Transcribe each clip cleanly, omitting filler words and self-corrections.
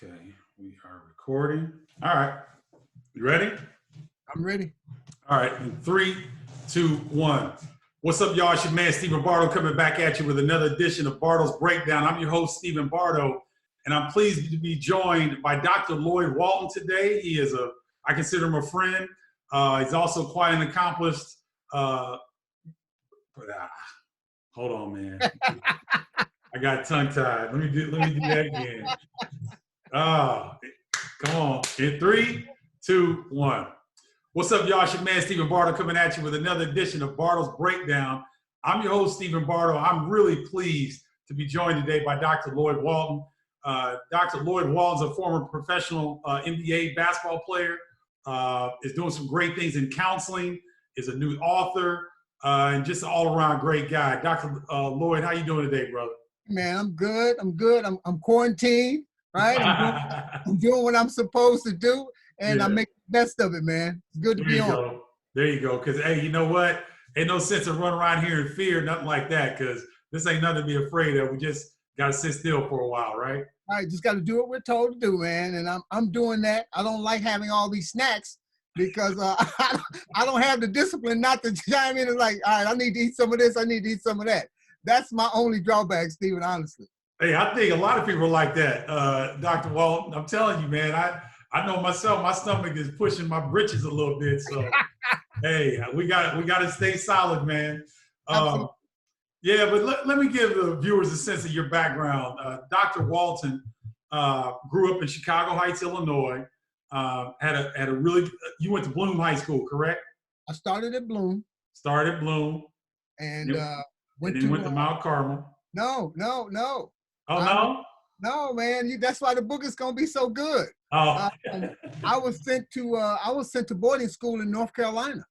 Okay, we are recording. All right, you ready? I'm ready. All right, in 3, 2, 1. What's up, y'all? It's your man, Stephen Bardo, coming back at you with another edition of Bardo's Breakdown. I'm your host, Stephen Bardo, and I'm pleased to be joined by Dr. Lloyd Walton today. I consider him a friend. He's also quite an accomplished, hold on, man. I got tongue-tied. Let me do that again. Come on. In 3, 2, 1. What's up, y'all? It's your man, Stephen Bardo, coming at you with another edition of Bardo's Breakdown. I'm your host, Stephen Bardo. I'm really pleased to be joined today by Dr. Lloyd Walton. Dr. Lloyd Walton's a former professional NBA basketball player, is doing some great things in counseling, is a new author, and just an all-around great guy. Dr. Lloyd, how you doing today, brother? Man, I'm good. I'm quarantined, right? I'm doing what I'm supposed to do, and I'm making the best of it, man. It's good to be on. There you go. Because, hey, you know what? Ain't no sense of running around here in fear, nothing like that, because this ain't nothing to be afraid of. We just got to sit still for a while, right? All right, just got to do what we're told to do, man, and I'm doing that. I don't like having all these snacks because I don't have the discipline not to chime in and like, all right, I need to eat some of this, I need to eat some of that. That's my only drawback, Stephen, honestly. Hey, I think a lot of people are like that, Dr. Walton. I'm telling you, man, I know myself, my stomach is pushing my britches a little bit. So, hey, we got to stay solid, man. Yeah, but let me give the viewers a sense of your background. Dr. Walton grew up in Chicago Heights, Illinois. You went to Bloom High School, correct? I started at Bloom. And went to Mount Carmel. No. Oh, no? No, man. That's why the book is gonna be so good. Oh. I was sent to boarding school in North Carolina.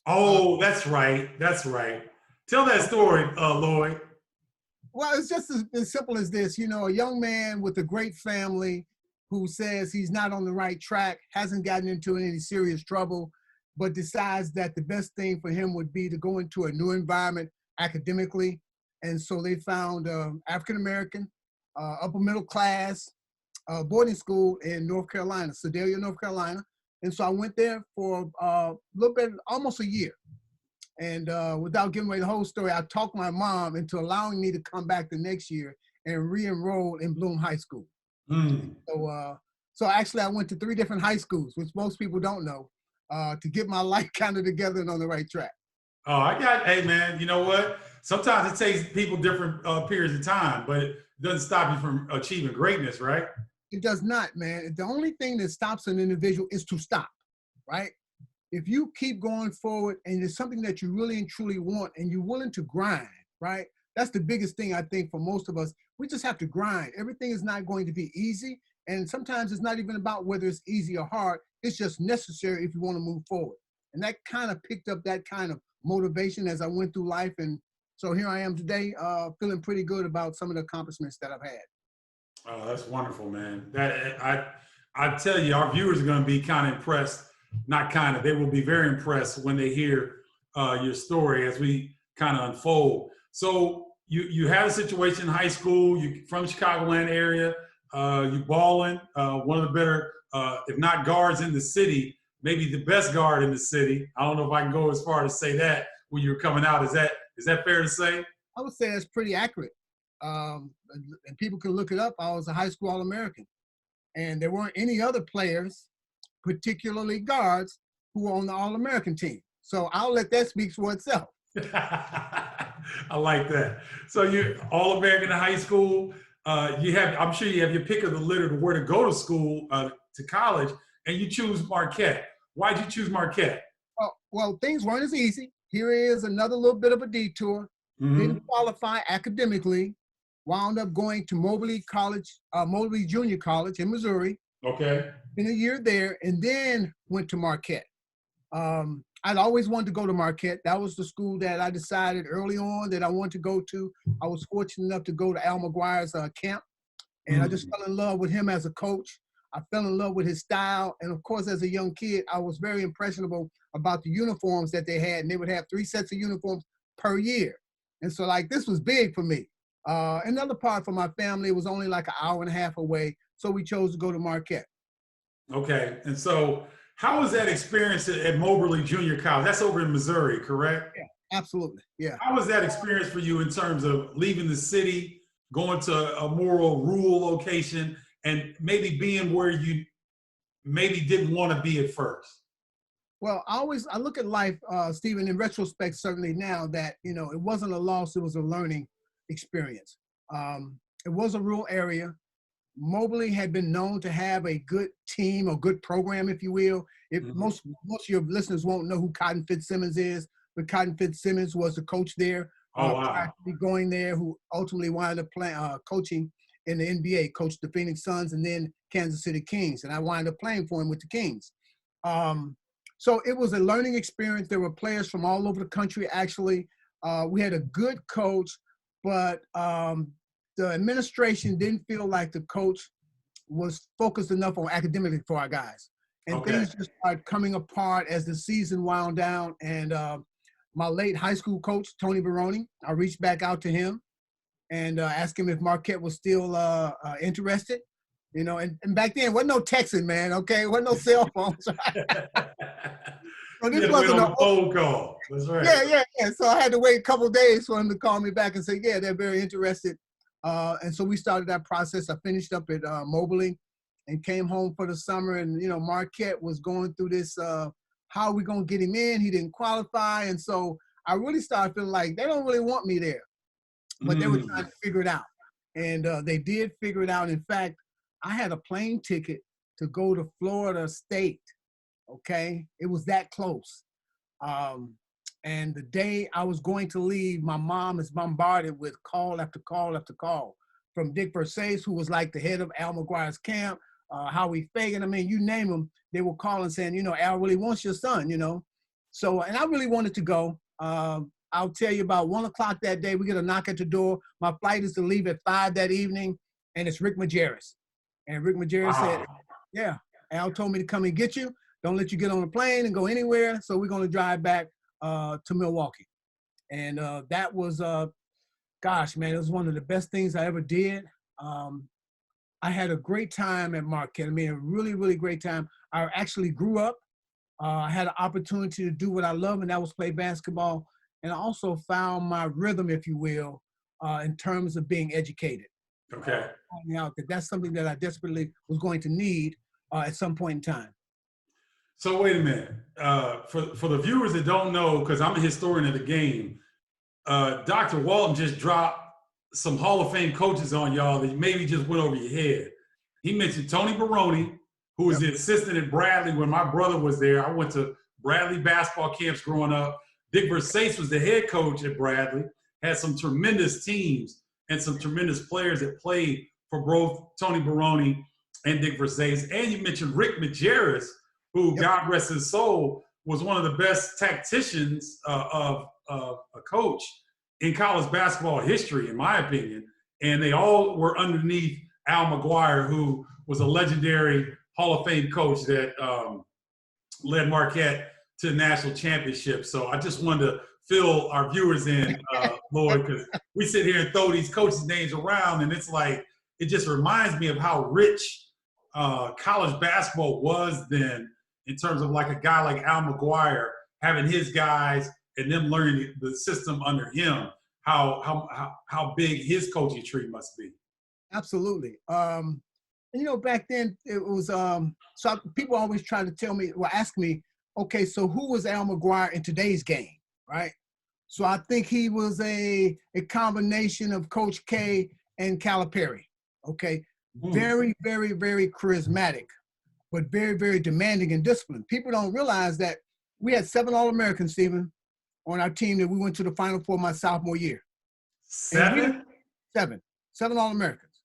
Oh, that's right. Tell that story, Lloyd. Well, it's just as simple as this. You know, a young man with a great family who says he's not on the right track, hasn't gotten into any serious trouble, but decides that the best thing for him would be to go into a new environment academically. And so they found African-American, upper middle class boarding school in North Carolina, Sedalia, North Carolina. And so I went there for a little bit, almost a year. And without giving away the whole story, I talked my mom into allowing me to come back the next year and re-enroll in Bloom High School. So actually I went to 3 different high schools, which most people don't know, to get my life kind of together and on the right track. Oh, hey man, you know what? Sometimes it takes people different periods of time, but it doesn't stop you from achieving greatness, right? It does not, man. The only thing that stops an individual is to stop, right? If you keep going forward and it's something that you really and truly want and you're willing to grind, right? That's the biggest thing I think for most of us. We just have to grind. Everything is not going to be easy. And sometimes it's not even about whether it's easy or hard. It's just necessary if you want to move forward. And that kind of picked up that kind of motivation as I went through life. And so here I am today, feeling pretty good about some of the accomplishments that I've had. Oh, that's wonderful, man. I tell you, our viewers are going to be kind of impressed. They will be very impressed when they hear your story as we kind of unfold. So you had a situation in high school, you from Chicagoland area, you balling, one of the better, if not guards in the city, maybe the best guard in the city. I don't know if I can go as far as say that when you were coming out. Is that fair to say? I would say that's pretty accurate. And people can look it up. I was a high school All-American. And there weren't any other players, particularly guards, who were on the All-American team. So I'll let that speak for itself. I like that. So you're All-American in high school. I'm sure you have your pick of the litter to where to go to school, to college, and you choose Marquette. Why'd you choose Marquette? Well, things weren't as easy. Here is another little bit of a detour. Didn't qualify academically. Wound up going to Mobley Junior College in Missouri. Okay. In a year there, and then went to Marquette. I'd always wanted to go to Marquette. That was the school that I decided early on that I wanted to go to. I was fortunate enough to go to Al McGuire's camp, and I just fell in love with him as a coach. I fell in love with his style, and of course, as a young kid, I was very impressionable about the uniforms that they had, and they would have 3 sets of uniforms per year. And so, like, this was big for me. Another part for my family was only like an hour and a half away, so we chose to go to Marquette. Okay. And so how was that experience at Moberly Junior College? That's over in Missouri, correct? Yeah, absolutely. Yeah. How was that experience for you in terms of leaving the city, going to a more rural location, and maybe being where you maybe didn't want to be at first? Well, I look at life, Stephen, in retrospect, certainly now that, it wasn't a loss, it was a learning experience. It was a rural area. Moberly had been known to have a good team or good program, if you will. Mhm. Most of your listeners won't know who Cotton Fitzsimmons is, but Cotton Fitzsimmons was the coach there Oh, prior wow. to me going there, who ultimately wound up coaching in the NBA, coached the Phoenix Suns and then Kansas City Kings, and I wound up playing for him with the Kings. Um, so it was a learning experience. There were players from all over the country, actually. We had a good coach, but the administration didn't feel like the coach was focused enough on academically for our guys. And Okay. things just started coming apart as the season wound down. And my late high school coach, Tony Baroni, I reached back out to him and asked him if Marquette was still interested. And back then, wasn't no texting, man, okay? Wasn't no cell phones. So You this had to wait wasn't on a, the phone call. That's right. yeah. So I had to wait a couple of days for him to call me back and say, yeah, they're very interested. And so we started that process. I finished up at Moberly and came home for the summer. And, Marquette was going through this, how are we going to get him in? He didn't qualify. And so I really started feeling like they don't really want me there, but they were trying Mm. to figure it out. And they did figure it out. In fact, I had a plane ticket to go to Florida State. Okay. It was that close. Um, and the day I was going to leave, my mom is bombarded with call after call after call from Dick Versace, who was like the head of Al McGuire's camp, Howie Fagan. I mean, you name them, they were calling saying, Al really wants your son. So, and I really wanted to go. I'll tell you about 1:00 that day, we get a knock at the door. My flight is to leave at 5 that evening, and it's Rick Majerus. And Rick Majerus said, Wow. yeah, Al told me to come and get you. Don't let you get on a plane and go anywhere. So we're going to drive back to Milwaukee. And that was, gosh, man, it was one of the best things I ever did. Um, I had a great time at Marquette. I mean, a really, really great time. I actually grew up. I had an opportunity to do what I love, and that was play basketball. And I also found my rhythm, if you will, in terms of being educated. Okay. Finding out that that's something that I desperately was going to need at some point in time. So wait a minute. For the viewers that don't know, because I'm a historian of the game, Dr. Walton just dropped some Hall of Fame coaches on y'all that maybe just went over your head. He mentioned Tony Baroni, who was the assistant at Bradley when my brother was there. I went to Bradley basketball camps growing up. Dick Versace was the head coach at Bradley, had some tremendous teams and some tremendous players that played for both Tony Baroni and Dick Versace. And you mentioned Rick Majerus, who, God rest his soul, was one of the best tacticians of a coach in college basketball history, in my opinion. And they all were underneath Al McGuire, who was a legendary Hall of Fame coach that led Marquette to the national championship. So I just wanted to fill our viewers in, Lloyd, because we sit here and throw these coaches' names around, and it's like, it just reminds me of how rich college basketball was then, in terms of like a guy like Al McGuire having his guys and them learning the system under him, how big his coaching tree must be. Absolutely. Back then it was, people always try to tell me, ask me, okay, so who was Al McGuire in today's game, right? So I think he was a combination of Coach K and Calipari, okay? Very, very, very charismatic, but very, very demanding and disciplined. People don't realize that we had 7 All-Americans, Stephen, on our team that we went to the Final Four my sophomore year. 7? Seven All-Americans.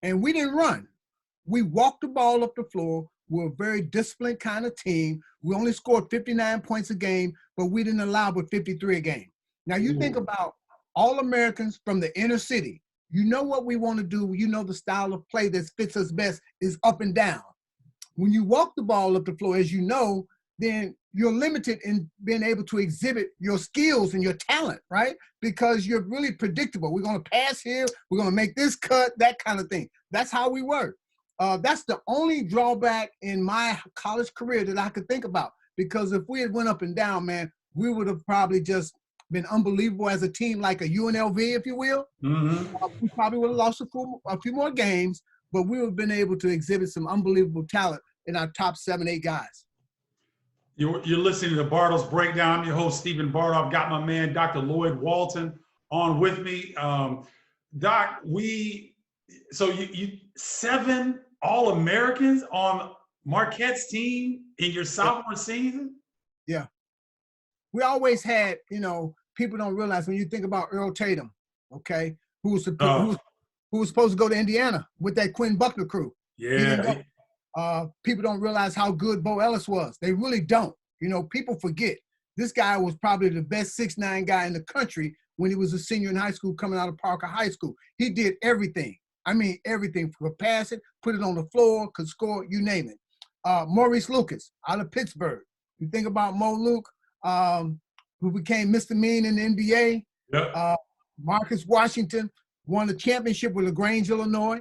And we didn't run. We walked the ball up the floor. We're a very disciplined kind of team. We only scored 59 points a game, but we didn't allow but 53 a game. Now you think about All-Americans from the inner city. You know what we want to do. You know the style of play that fits us best is up and down. When you walk the ball up the floor, as you know, then you're limited in being able to exhibit your skills and your talent, right? Because you're really predictable. We're going to pass here. We're going to make this cut, that kind of thing. That's how we work. That's the only drawback in my college career that I could think about. Because if we had went up and down, man, we would have probably just been unbelievable as a team, like a UNLV, if you will. We probably would have lost a few more games, but we would have been able to exhibit some unbelievable talent in our top 7, 8 guys. You're listening to Bartle's Breakdown. I'm your host, Stephen Bartle. I've got my man, Dr. Lloyd Walton, on with me. Doc, you 7 All-Americans on Marquette's team in your sophomore season? Yeah. We always had, people don't realize when you think about Earl Tatum, okay, who was supposed to go to Indiana with that Quinn Buckner crew. Yeah. People don't realize how good Bo Ellis was. They really don't. People forget. This guy was probably the best 6'9" guy in the country when he was a senior in high school coming out of Parker High School. He did everything. I mean, everything. Could pass it, put it on the floor, could score, you name it. Maurice Lucas out of Pittsburgh. You think about Mo Luke, who became Mr. Mean in the NBA. Yep. Marcus Washington won a championship with LaGrange, Illinois,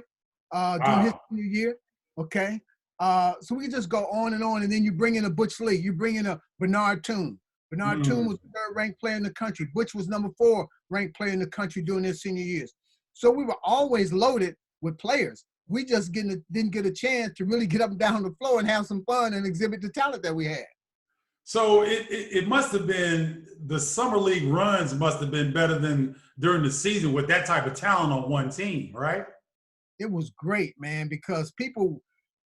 during his senior year. Okay. So we can just go on, and then you bring in a Butch Lee. You bring in a Bernard Toon. Bernard Toon was the 3rd ranked player in the country. Butch was number 4 ranked player in the country during their senior years. So we were always loaded with players. We just didn't get a chance to really get up and down the floor and have some fun and exhibit the talent that we had. So it must have been, the summer league runs must have been better than during the season with that type of talent on one team, right? It was great, man, because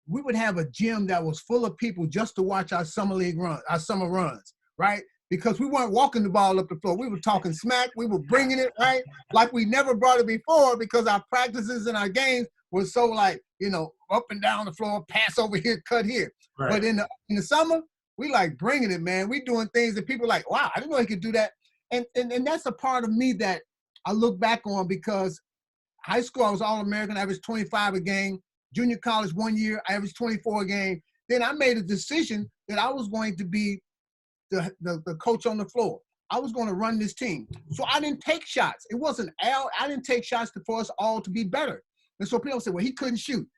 we would have a gym that was full of people just to watch our summer runs, right? Because we weren't walking the ball up the floor. We were talking smack. We were bringing it, right? Like we never brought it before, because our practices and our games were so up and down the floor, pass over here, cut here. Right. But in the summer, we like bringing it, man. We doing things that people like, wow, I didn't know he could do that. And that's a part of me that I look back on, because high school, I was All-American, averaged 25 a game. Junior college 1 year, I averaged 24 a game. Then I made a decision that I was going to be the coach on the floor. I was going to run this team. So I didn't take shots. It wasn't I didn't take shots for us all to be better. And so people say, well, he couldn't shoot.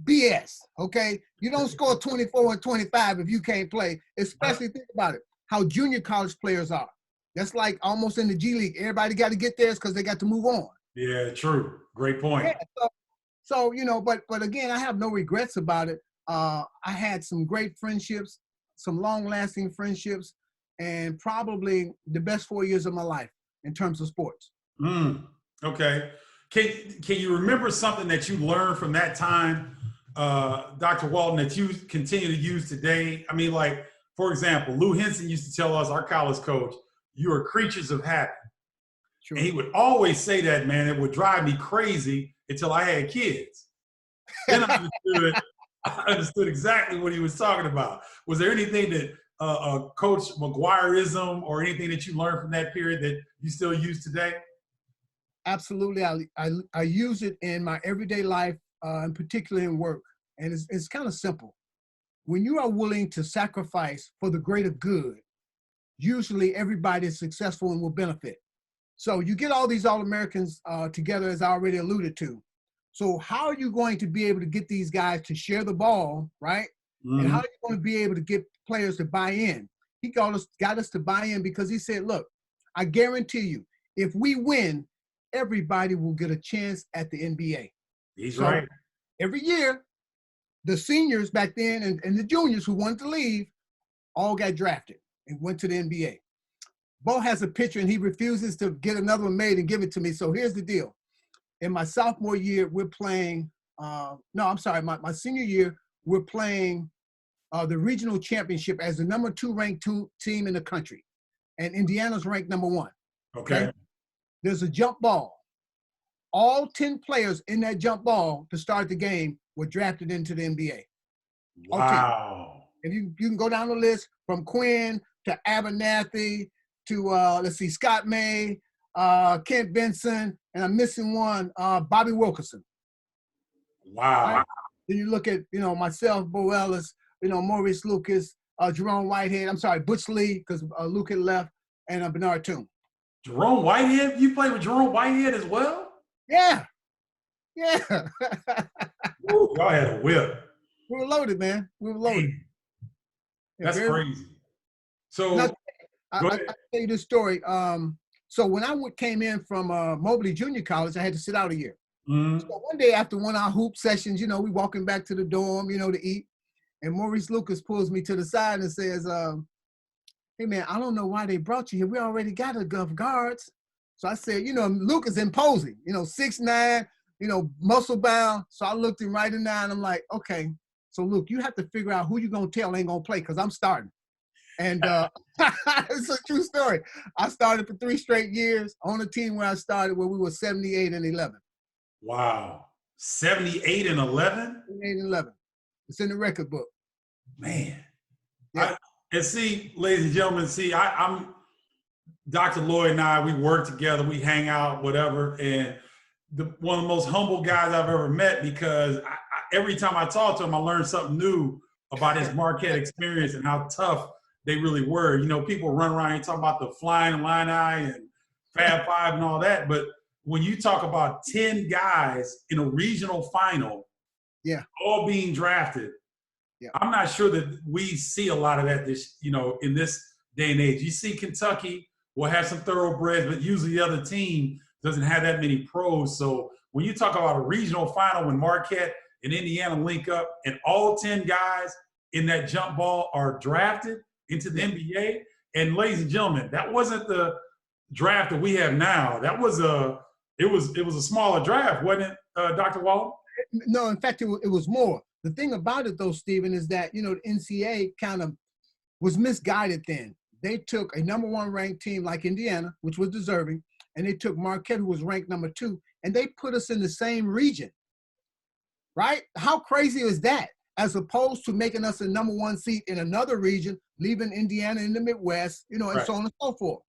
BS, okay? You don't score 24 and 25 if you can't play, especially think about it, how junior college players are. That's like almost in the G League. Everybody got to get theirs because they got to move on. Yeah, true. Great point. Yeah, so but again, I have no regrets about it. I had some great friendships, some long-lasting friendships, and probably the best 4 years of my life in terms of sports. Okay. Can you remember something that you learned from that time, Dr. Walton, that you continue to use today? I mean, like, for example, Lou Henson used to tell us, our college coach, you are creatures of habit. Sure. And he would always say that, man. It would drive me crazy until I had kids. Then I understood exactly what he was talking about. Was there anything that Coach McGuireism or anything that you learned from that period that you still use today? Absolutely. I use it in my everyday life, and particularly in work. And it's kind of simple. When you are willing to sacrifice for the greater good, usually everybody is successful and will benefit. So you get all these All-Americans together, as I already alluded to. So how are you going to be able to get these guys to share the ball, right? And how are you going to be able to get players to buy in? He got us to buy in because he said, look, I guarantee you, if we win, everybody will get a chance at the NBA. He's right. Every year, the seniors back then and the juniors who wanted to leave all got drafted and went to the NBA. Bo has a picture and he refuses to get another one made and give it to me. So here's the deal. In my sophomore year, we're playing, my senior year, we're playing the regional championship as the number 2 ranked team in the country. And Indiana's ranked number 1. Okay. There's a jump ball. All 10 players in that jump ball to start the game were drafted into the NBA. Wow. And you can go down the list from Quinn to Abernathy to, Scott May, Kent Benson, and I'm missing one, Bobby Wilkerson. Wow. Right? Then you look at, myself, Bo Ellis, Maurice Lucas, Jerome Whitehead. I'm sorry, Butch Lee, because Luke had left, and Bernard Toon. Jerome Whitehead? You played with Jerome Whitehead as well? Yeah, yeah. Ooh, y'all had a whip. We were loaded, man. We were loaded. Man, Yeah, that's crazy. So, now, go I'll ahead. tell you this story. So when I came in from Mobley Junior College, I had to sit out a year. Mhm. So one day after one of our hoop sessions, you know, we walking back to the dorm, you know, to eat. And Maurice Lucas pulls me to the side and says, hey, man, I don't know why they brought you here. We already got enough guards. So I said, you know, Luke is imposing, you know, 6'9", you know, muscle bound. So I looked him right in the eye and I'm like, okay, so Luke, you have to figure out who you're going to tell ain't going to play because I'm starting. And it's a true story. I started for 3 straight years on a team where I started where we were 78-11. Wow. 78-11? 78-11. It's in the record book. Man. Yeah. And see, ladies and gentlemen, see, I'm Dr. Lloyd and I, we work together, we hang out, whatever. And one of the most humble guys I've ever met, because every time I talk to him, I learn something new about his Marquette experience and how tough they really were. You know, people run around and talk about the Flying Illini and Fab Five and all that. But when you talk about 10 guys in a regional final, Yeah. all being drafted, Yeah. I'm not sure that we see a lot of that in this day and age. You see Kentucky will have some thoroughbreds, but usually the other team doesn't have that many pros. So when you talk about a regional final when Marquette and Indiana link up and all 10 guys in that jump ball are drafted into the NBA, and ladies and gentlemen, that wasn't the draft that we have now. That was it was a smaller draft, wasn't it, Dr. Walton? No, in fact, it was more. The thing about it, though, Stephen, is that, you know, the NCAA kind of was misguided then. They took a #1 ranked team like Indiana, which was deserving, and they took Marquette, who was ranked #2, and they put us in the same region, right? How crazy is that? As opposed to making us a #1 seed in another region, leaving Indiana in the Midwest, you know, and Right. so on and so forth.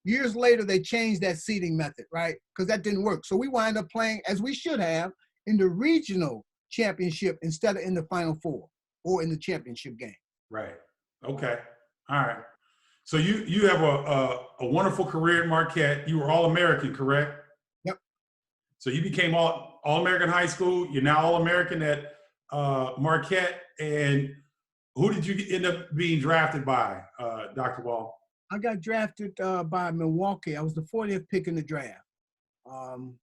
Years later, they changed that seeding method, right? Because that didn't work. So we wind up playing, as we should have, in the regional championship instead of in the Final Four or in the championship game. Right. Okay. All right. So you have a wonderful career at Marquette. You were All-American, correct? Yep. So you became All-American high school. You're now All-American at Marquette. And who did you end up being drafted by, Dr. Wall? I got drafted by Milwaukee. I was the 40th pick in the draft. And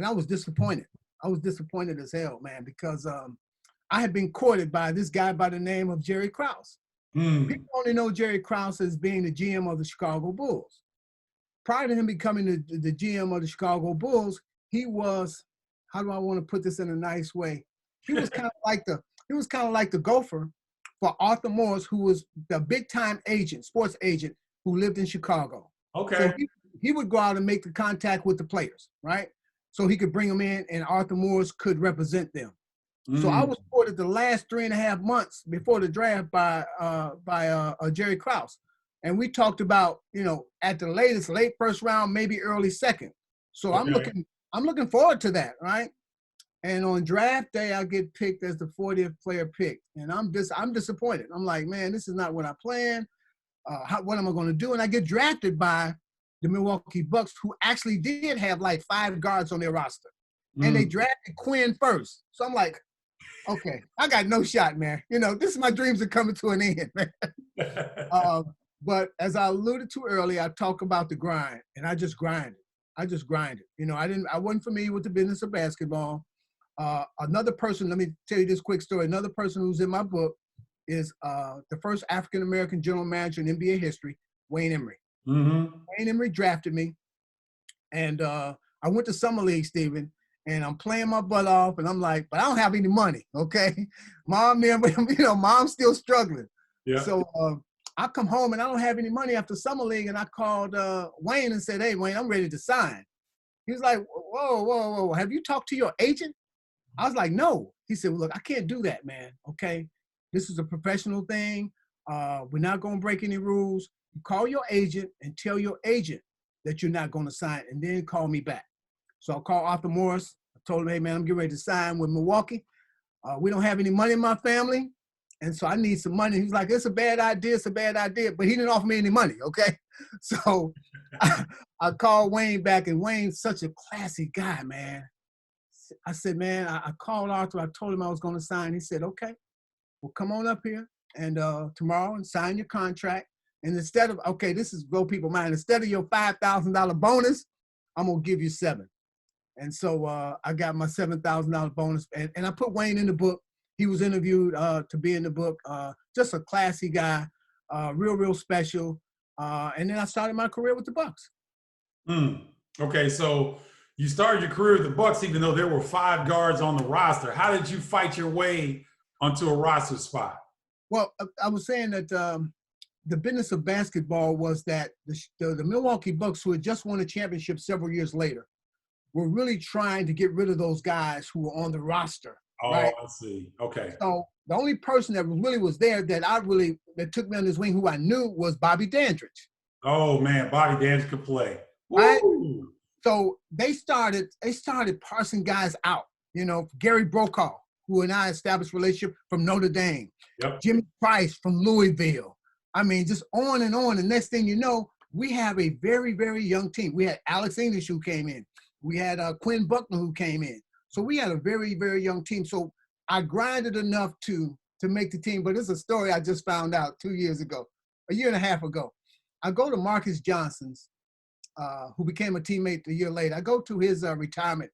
I was disappointed. I was disappointed as hell, man, because I had been courted by this guy by the name of Jerry Krause. People only know Jerry Krause as being the GM of the Chicago Bulls. Prior to him becoming the GM of the Chicago Bulls, he was, how do I want to put this in a nice way? He was kind of like the gopher for Arthur Morris, who was the big time agent, sports agent, who lived in Chicago. Okay. So he would go out and make the contact with the players, right? So he could bring them in and Arthur Morris could represent them. So I was courted the last 3.5 months before the draft by Jerry Krause. And we talked about, you know, at the latest, late first round, maybe early second. So Okay. I'm looking forward to that, right? And on draft day, I get picked as the 40th player picked. And I'm disappointed. I'm like, man, this is not what I planned. What am I going to do? And I get drafted by the Milwaukee Bucks, who actually did have like 5 guards on their roster. And they drafted Quinn first. So I'm like, okay, I got no shot, man. You know, my dreams are coming to an end, man. But as I alluded to earlier, I talk about the grind, and I just grinded. You know, I wasn't familiar with the business of basketball. Another person, let me tell you this quick story. Another person who's in my book is the first African-American general manager in NBA history, Wayne Emery. Wayne Emery drafted me, and I went to Summer League, Stephen, and I'm playing my butt off, and I'm like, but I don't have any money, okay? Mom, you know, mom's still struggling. Yeah. So I come home, and I don't have any money after Summer League, and I called Wayne and said, hey, Wayne, I'm ready to sign. He was like, whoa, have you talked to your agent? I was like, no. He said, well, look, I can't do that, man, okay? This is a professional thing. We're not going to break any rules. You call your agent and tell your agent that you're not going to sign, and then call me back. So I called Arthur Morris. I told him, hey, man, I'm getting ready to sign with Milwaukee. We don't have any money in my family. And so I need some money. He was like, it's a bad idea. It's a bad idea. But he didn't offer me any money. Okay. So I called Wayne back, and Wayne's such a classy guy, man. I said, man, I called Arthur. I told him I was going to sign. He said, okay, well, come on up here and tomorrow and sign your contract. And instead of, okay, this is blow people mind. Instead of your $5,000 bonus, I'm going to give you $7,000. And so I got my $7,000 bonus. And I put Wayne in the book. He was interviewed to be in the book. Just a classy guy, real special. And then I started my career with the Bucks. Okay, so you started your career with the Bucks, even though there were 5 guards on the roster. How did you fight your way onto a roster spot? Well, I was saying that the business of basketball was that the Milwaukee Bucks, who had just won a championship several years later, were really trying to get rid of those guys who were on the roster. Oh, right? I see. Okay. So the only person that really was there that took me on his wing, who I knew, was Bobby Dandridge. Oh man, Bobby Dandridge could play. Right? Woo! So they started parsing guys out. You know, Gary Brokaw, who and I established a relationship, from Notre Dame. Yep. Jimmy Price from Louisville. I mean, just on and on. And next thing you know, we have a very, very young team. We had Alex English who came in. We had Quinn Buckner who came in. So we had a very, very young team. So I grinded enough to make the team. But it's a story I just found out a year and a half ago. I go to Marcus Johnson's, who became a teammate a year later. I go to his retirement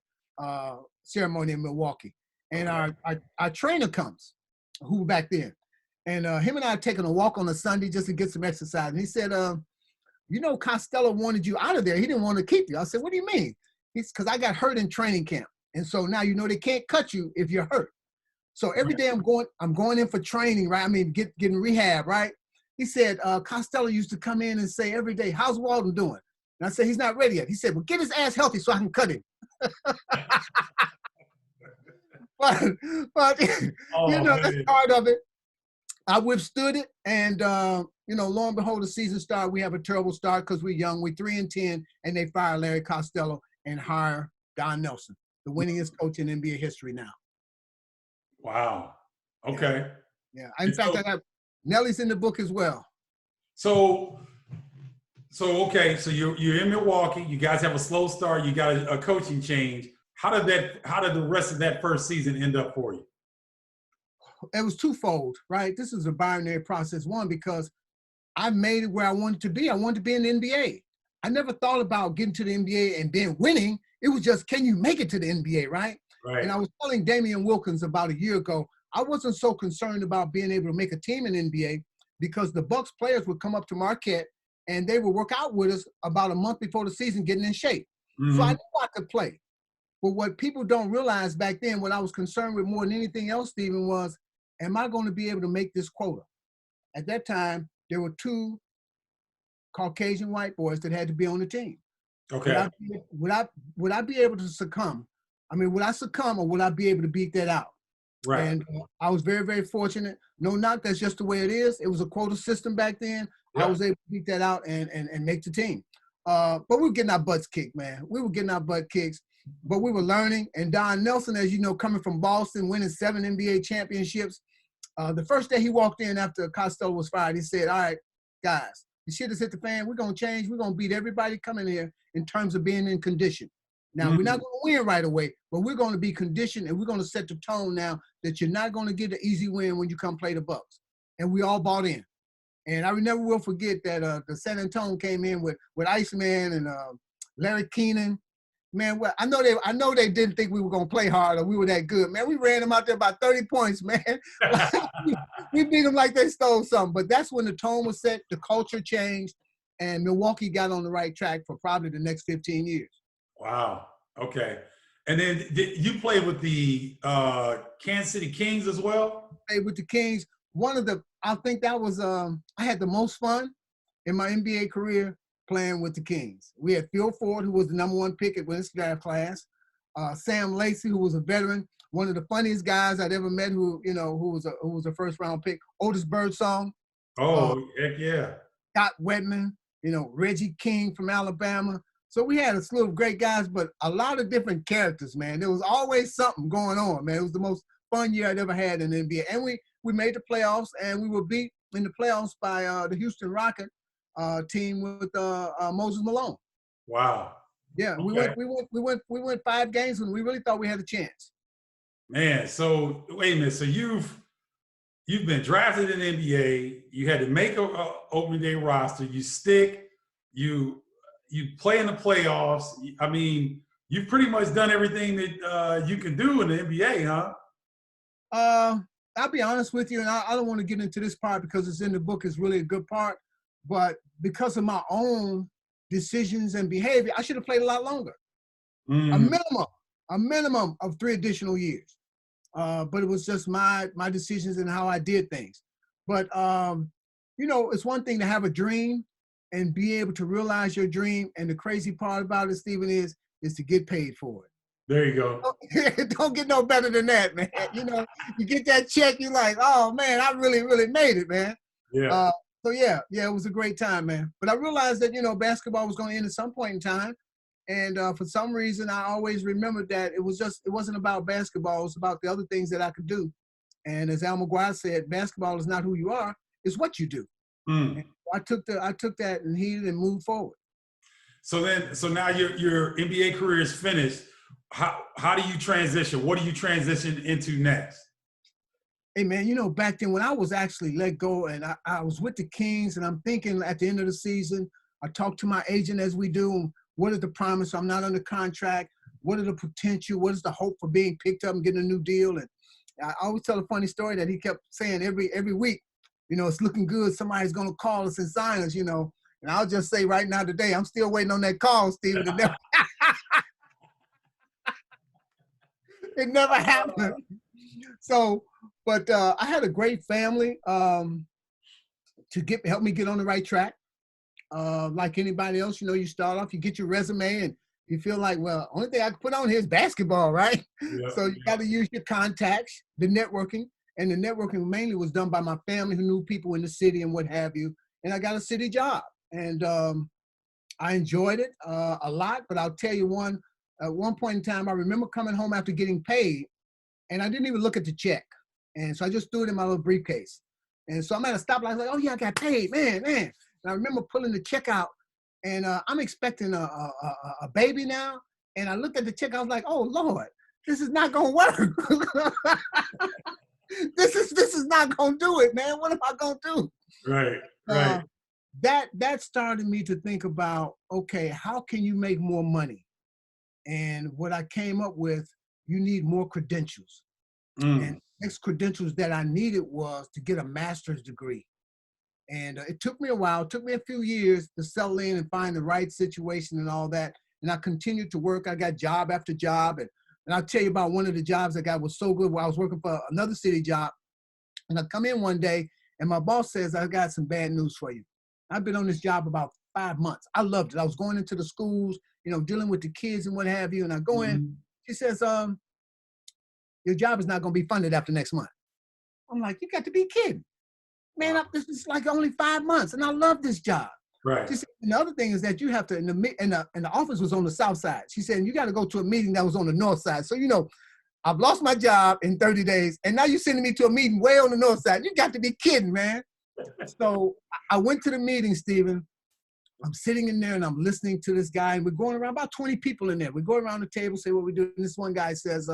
ceremony in Milwaukee. And our trainer comes, who back then. And him and I had taken a walk on a Sunday just to get some exercise. And he said, you know, Costello wanted you out of there. He didn't want to keep you. I said, what do you mean? He's because I got hurt in training camp. And so now, you know, they can't cut you if you're hurt. So every day I'm going in for training, right? I mean, getting rehab, right? He said, Costello used to come in and say every day, how's Walton doing? And I said, he's not ready yet. He said, well, get his ass healthy so I can cut him. but you know, that's part of it. I withstood it. And, you know, lo and behold, the season started. We have a terrible start because we're young. We're 3-10, and they fire Larry Costello and hire Don Nelson, the winningest coach in NBA history now. Wow. Okay. Yeah. In fact, I got Nelly's in the book as well. So okay. So you're in Milwaukee. You guys have a slow start. You got a coaching change. How did the rest of that first season end up for you? It was twofold, right? This is a binary process. One, because I made it where I wanted to be. I wanted to be in the NBA. I never thought about getting to the NBA and then winning. It was just, can you make it to the NBA, right? Right. And I was telling Damian Wilkins about a year ago, I wasn't so concerned about being able to make a team in the NBA because the Bucks players would come up to Marquette and they would work out with us about a month before the season, getting in shape. Mm-hmm. So I knew I could play. But what people don't realize back then, what I was concerned with more than anything else, Stephen, was, am I going to be able to make this quota? At that time, there were 2 Caucasian white boys that had to be on the team. Okay. Would I be able to succumb? I mean, would I succumb or would I be able to beat that out? Right. And I was very, very fortunate. No knock, that's just the way it is. It was a quota system back then. Yep. I was able to beat that out and make the team. But we were getting our butts kicked, man. We were getting our butt kicks, but we were learning. And Don Nelson, as you know, coming from Boston, winning 7 NBA championships, the first day he walked in after Costello was fired, he said, all right, guys, the shit has hit the fan. We're going to change. We're going to beat everybody coming here in terms of being in condition. Now, we're not going to win right away, but we're going to be conditioned, and we're going to set the tone now that you're not going to get an easy win when you come play the Bucks. And we all bought in. And I never will forget that the San Antonio came in with Iceman and Larry Keenan. Man, well, I know they didn't think we were going to play hard or we were that good. Man, we ran them out there by 30 points, man. We beat them like they stole something. But that's when the tone was set, the culture changed, and Milwaukee got on the right track for probably the next 15 years. Wow. Okay. And then you played with the Kansas City Kings as well? Played with the Kings. I think that was, I had the most fun in my NBA career playing with the Kings. We had Phil Ford, who was the #1 pick at this draft class. Sam Lacey, who was a veteran, one of the funniest guys I'd ever met, who was a first-round pick. Otis Birdsong. Oh, heck yeah. Scott Wedman, Reggie King from Alabama. So we had a slew of great guys, but a lot of different characters, man. There was always something going on, man. It was the most fun year I'd ever had in the NBA. And we made the playoffs, and we were beat in the playoffs by the Houston Rocket team with Moses Malone. Wow. Yeah, Okay. we went 5 games when we really thought we had a chance. Man, so wait a minute. So you've been drafted in the NBA. You had to make a opening day roster. You stick. You play in the playoffs. I mean, you've pretty much done everything that you can do in the NBA, huh? I'll be honest with you, and I don't want to get into this part because it's in the book. It's really a good part, but because of my own decisions and behavior, I should have played a lot longer. Mm. A minimum of 3 additional years. But it was just my decisions and how I did things. But you know, it's one thing to have a dream and be able to realize your dream. And the crazy part about it, Stephen, is to get paid for it. There you go. Don't get no better than that, man. You know, you get that check, you're like, oh man, I really, really made it, man. Yeah. So yeah, it was a great time, man. But I realized that, you know, basketball was going to end at some point in time. And for some reason, I always remembered that it wasn't about basketball. It was about the other things that I could do. And as Al McGuire said, basketball is not who you are, it's what you do. Mm. I took that and heated and moved forward. So now your NBA career is finished. How do you transition? What do you transition into next? Hey man, you know, back then when I was actually let go and I was with the Kings, and I'm thinking at the end of the season, I talked to my agent as we do. What is the promise? I'm not under contract. What are the potential? What is the hope for being picked up and getting a new deal? And I always tell a funny story that he kept saying every week, you know, it's looking good. Somebody's going to call us and sign us, you know. And I'll just say right now today, I'm still waiting on that call, Stephen. It never happened. So, but I had a great family to help me get on the right track. Like anybody else, you know, you start off, you get your resume, and you feel like, well, only thing I can put on here is basketball, right? Yeah. So you got to use your contacts, the networking, and the networking mainly was done by my family who knew people in the city and what have you. And I got a city job, and I enjoyed it a lot. But I'll tell you at one point in time, I remember coming home after getting paid, and I didn't even look at the check. And so I just threw it in my little briefcase. And so I'm at a stoplight. I was like, oh yeah, I got paid, man. And I remember pulling the check out, and I'm expecting a baby now. And I looked at the check. I was like, oh Lord, this is not gonna work. This is not gonna do it, man. What am I gonna do? Right. That started me to think about, okay, how can you make more money? And what I came up with, you need more credentials. And next credentials that I needed was to get a master's degree. And it took me a while, it took me a few years to settle in and find the right situation and all that. And I continued to work. I got job after job. And I'll tell you about one of the jobs I got was so good where I was working for another city job. And I come in one day and my boss says, I got some bad news for you. I've been on this job about 5 months. I loved it. I was going into the schools, you know, dealing with the kids and what have you. And I go in, she says, your job is not going to be funded after next month. I'm like, you got to be kidding. Man, this is like only 5 months, and I love this job. Right. She said, and the other thing is that you have to, and the office was on the south side. She said, you got to go to a meeting that was on the north side. So, you know, I've lost my job in 30 days, and now you're sending me to a meeting way on the north side. You got to be kidding, man. So I went to the meeting, Stephen. I'm sitting in there, and I'm listening to this guy, and we're going around, about 20 people in there. We go around the table, say what we do. And this one guy says,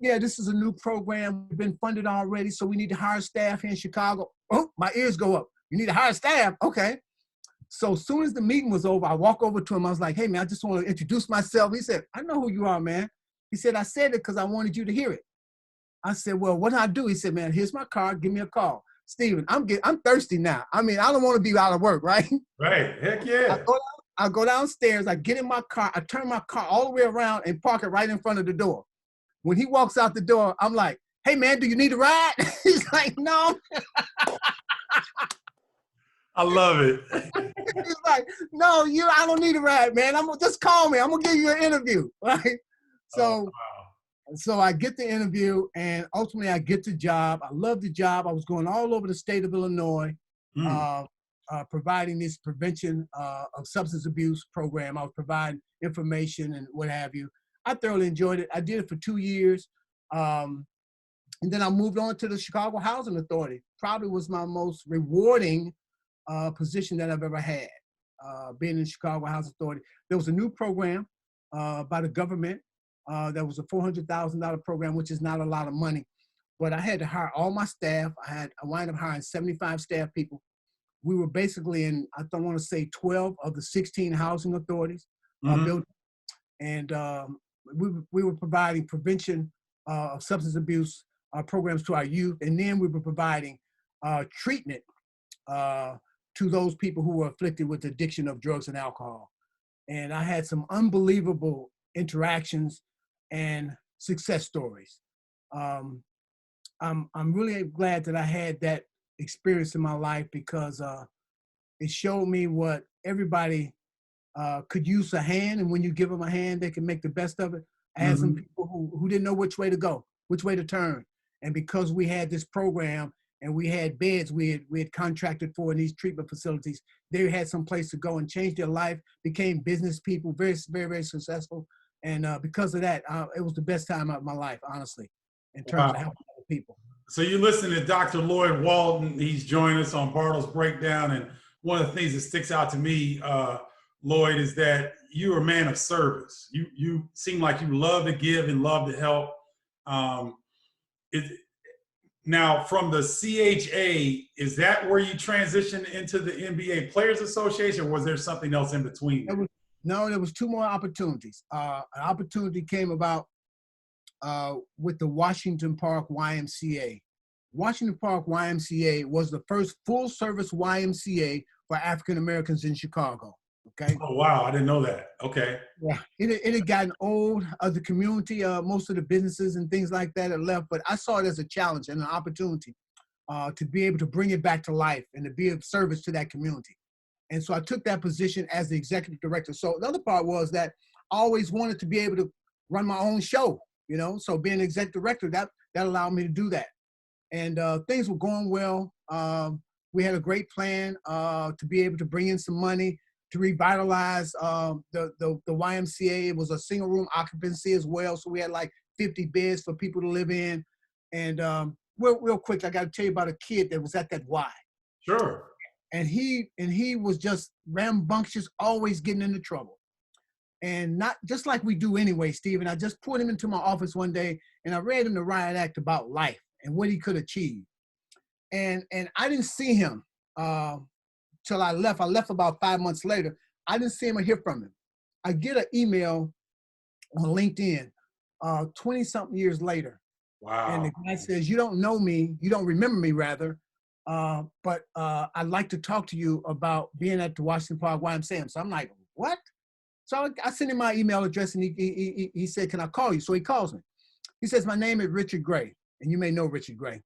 yeah, this is a new program. We've been funded already, so we need to hire staff here in Chicago. Oh, my ears go up. You need to hire staff? Okay. So as soon as the meeting was over, I walk over to him. I was like, hey, man, I just want to introduce myself. He said, I know who you are, man. He said, I said it because I wanted you to hear it. I said, well, what do I do? He said, man, here's my card. Give me a call. Stephen, I'm thirsty now. I mean, I don't want to be out of work, right? Right. Heck yeah. I go downstairs. I get in my car. I turn my car all the way around and park it right in front of the door. When he walks out the door, I'm like, hey, man, do you need a ride? He's like, no. I love it. He's like, no, I don't need a ride, man. Just call me. I'm going to give you an interview, right? So, So I get the interview, and ultimately I get the job. I love the job. I was going all over the state of Illinois, providing this prevention of substance abuse program. I was providing information and what have you. I thoroughly enjoyed it. I did it for 2 years. And then I moved on to the Chicago Housing Authority. Probably was my most rewarding position that I've ever had, being in the Chicago Housing Authority. There was a new program by the government that was a $400,000 program, which is not a lot of money. But I had to hire all my staff. I wound up hiring 75 staff people. We were basically in, I don't want to say 12 of the 16 housing authorities built. And we were providing prevention of substance abuse programs to our youth. And then we were providing treatment to those people who were afflicted with addiction of drugs and alcohol. And I had some unbelievable interactions and success stories. I'm really glad that I had that experience in my life, because it showed me what everybody could use a hand, and when you give them a hand, they can make the best of it. I had some people who didn't know which way to go, which way to turn. And because we had this program and we had beds we had contracted for in these treatment facilities, they had some place to go and change their life, became business people, very, very, very successful. And because of that, it was the best time of my life, honestly, in terms of helping other people. So you listen to Dr. Lloyd Walton. He's joined us on Bartle's Breakdown. And one of the things that sticks out to me, Lloyd, is that you're a man of service. You seem like you love to give and love to help. Now, from the CHA, is that where you transitioned into the NBA Players Association, or was there something else in between? There was two more opportunities. An opportunity came about with the Washington Park YMCA. Washington Park YMCA was the first full-service YMCA for African Americans in Chicago. Okay. Oh, wow. I didn't know that. Okay. Yeah. It had gotten old of the community. Most of the businesses and things like that had left, but I saw it as a challenge and an opportunity to be able to bring it back to life and to be of service to that community. And so I took that position as the executive director. So the other part was that I always wanted to be able to run my own show, you know, so being executive director, that allowed me to do that. And things were going well. We had a great plan to be able to bring in some money to revitalize the YMCA. It was a single room occupancy as well. So we had like 50 beds for people to live in. And real quick, I got to tell you about a kid that was at that Y. Sure. And he was just rambunctious, always getting into trouble. And not just like we do anyway, Stephen. I just put him into my office one day and I read him the riot act about life and what he could achieve. And I didn't see him till I left. I left about 5 months later. I didn't see him or hear from him. I get an email on LinkedIn 20-something years later. Wow. And the guy says, "You don't know me, you don't remember me rather, but I'd like to talk to you about being at the Washington Park YMCA." So I'm like, what? So I sent him my email address and he said, "Can I call you?" So he calls me. He says, "My name is Richard Gray." And you may know Richard Gray.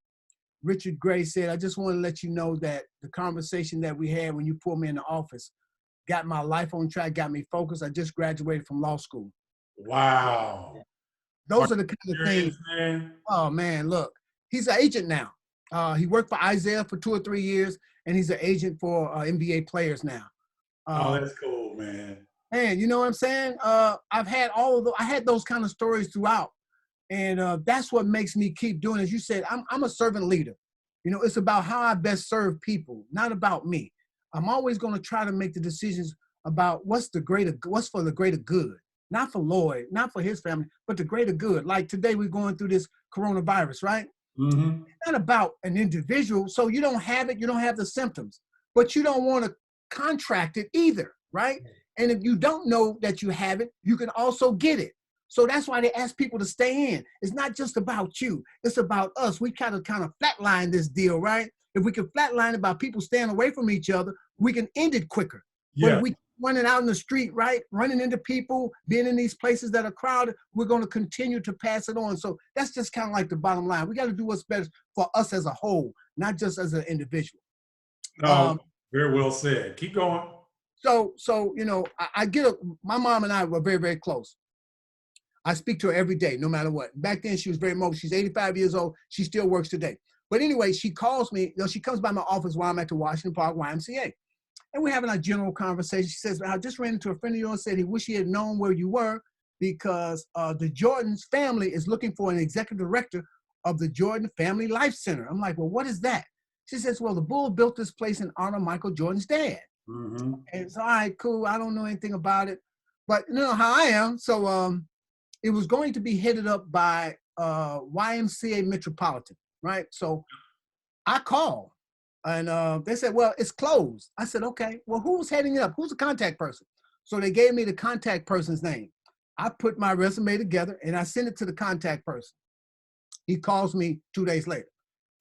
Richard Gray said, "I just want to let you know that the conversation that we had when you pulled me in the office got my life on track, got me focused. I just graduated from law school." Wow. Those are the kind of things. Man. Oh man, look, he's an agent now. He worked for Isaiah for 2 or 3 years, and he's an agent for NBA players now. Oh, that's cool, man. Man, you know what I'm saying? I've had I had those kind of stories throughout. And that's what makes me keep doing. As you said, I'm a servant leader. You know, it's about how I best serve people, not about me. I'm always going to try to make the decisions about what's for the greater good, not for Lloyd, not for his family, but the greater good. Like today, we're going through this coronavirus, right? Mm-hmm. It's not about an individual. So you don't have it, you don't have the symptoms, but you don't want to contract it either, right? And if you don't know that you have it, you can also get it. So that's why they ask people to stay in. It's not just about you. It's about us. We kind of flatline this deal, right? If we can flatline about people staying away from each other, we can end it quicker. Yeah. But if we running out in the street, right? Running into people, being in these places that are crowded, we're going to continue to pass it on. So that's just kind of like the bottom line. We got to do what's best for us as a whole, not just as an individual. No, very well said. Keep going. So you know, my mom and I were very, very close. I speak to her every day, no matter what. Back then, she was very mobile. She's 85 years old. She still works today. But anyway, she calls me. You know, she comes by my office while I'm at the Washington Park YMCA. And we're having a general conversation. She says, "I just ran into a friend of yours, said he wish he had known where you were because the Jordan's family is looking for an executive director of the Jordan Family Life Center. I'm like, well, what is that? She says, well, the Bulls built this place in honor of Michael Jordan's dad. Mm-hmm. And it's all right, cool. I don't know anything about it, but you know how I am. So it was going to be headed up by YMCA Metropolitan, right? So I called and they said, well, it's closed. I said, okay, well, who's heading it up? Who's the contact person? So they gave me the contact person's name. I put my resume together and I sent it to the contact person. He calls me 2 days later.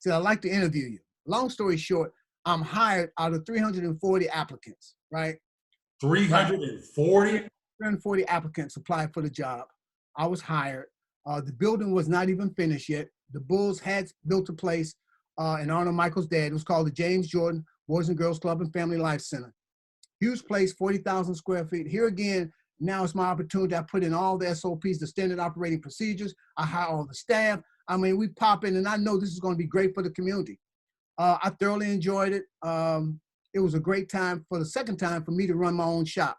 Said, I'd like to interview you. Long story short, I'm hired out of 340 applicants, right? 340? 340 applicants applied for the job. I was hired. The building was not even finished yet. The Bulls had built a place in honor of Michael's dad. It was called the James Jordan Boys and Girls Club and Family Life Center. Huge place, 40,000 square feet. Here again, now it's my opportunity. I put in all the SOPs, the standard operating procedures. I hire all the staff. I mean, we pop in and I know this is going to be great for the community. I thoroughly enjoyed it. It was a great time for the second time for me to run my own shop.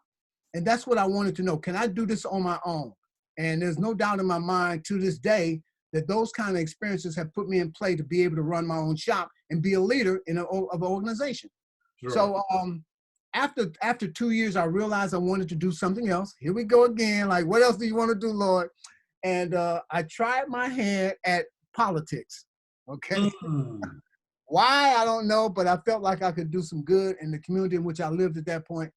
And that's what I wanted to know. Can I do this on my own? And there's no doubt in my mind to this day that those kind of experiences have put me in play to be able to run my own shop and be a leader of an organization. Sure. So after 2 years, I realized I wanted to do something else. Here we go again. Like, what else do you want to do, Lord? And I tried my hand at politics. Okay. Why, I don't know, but I felt like I could do some good in the community in which I lived at that point.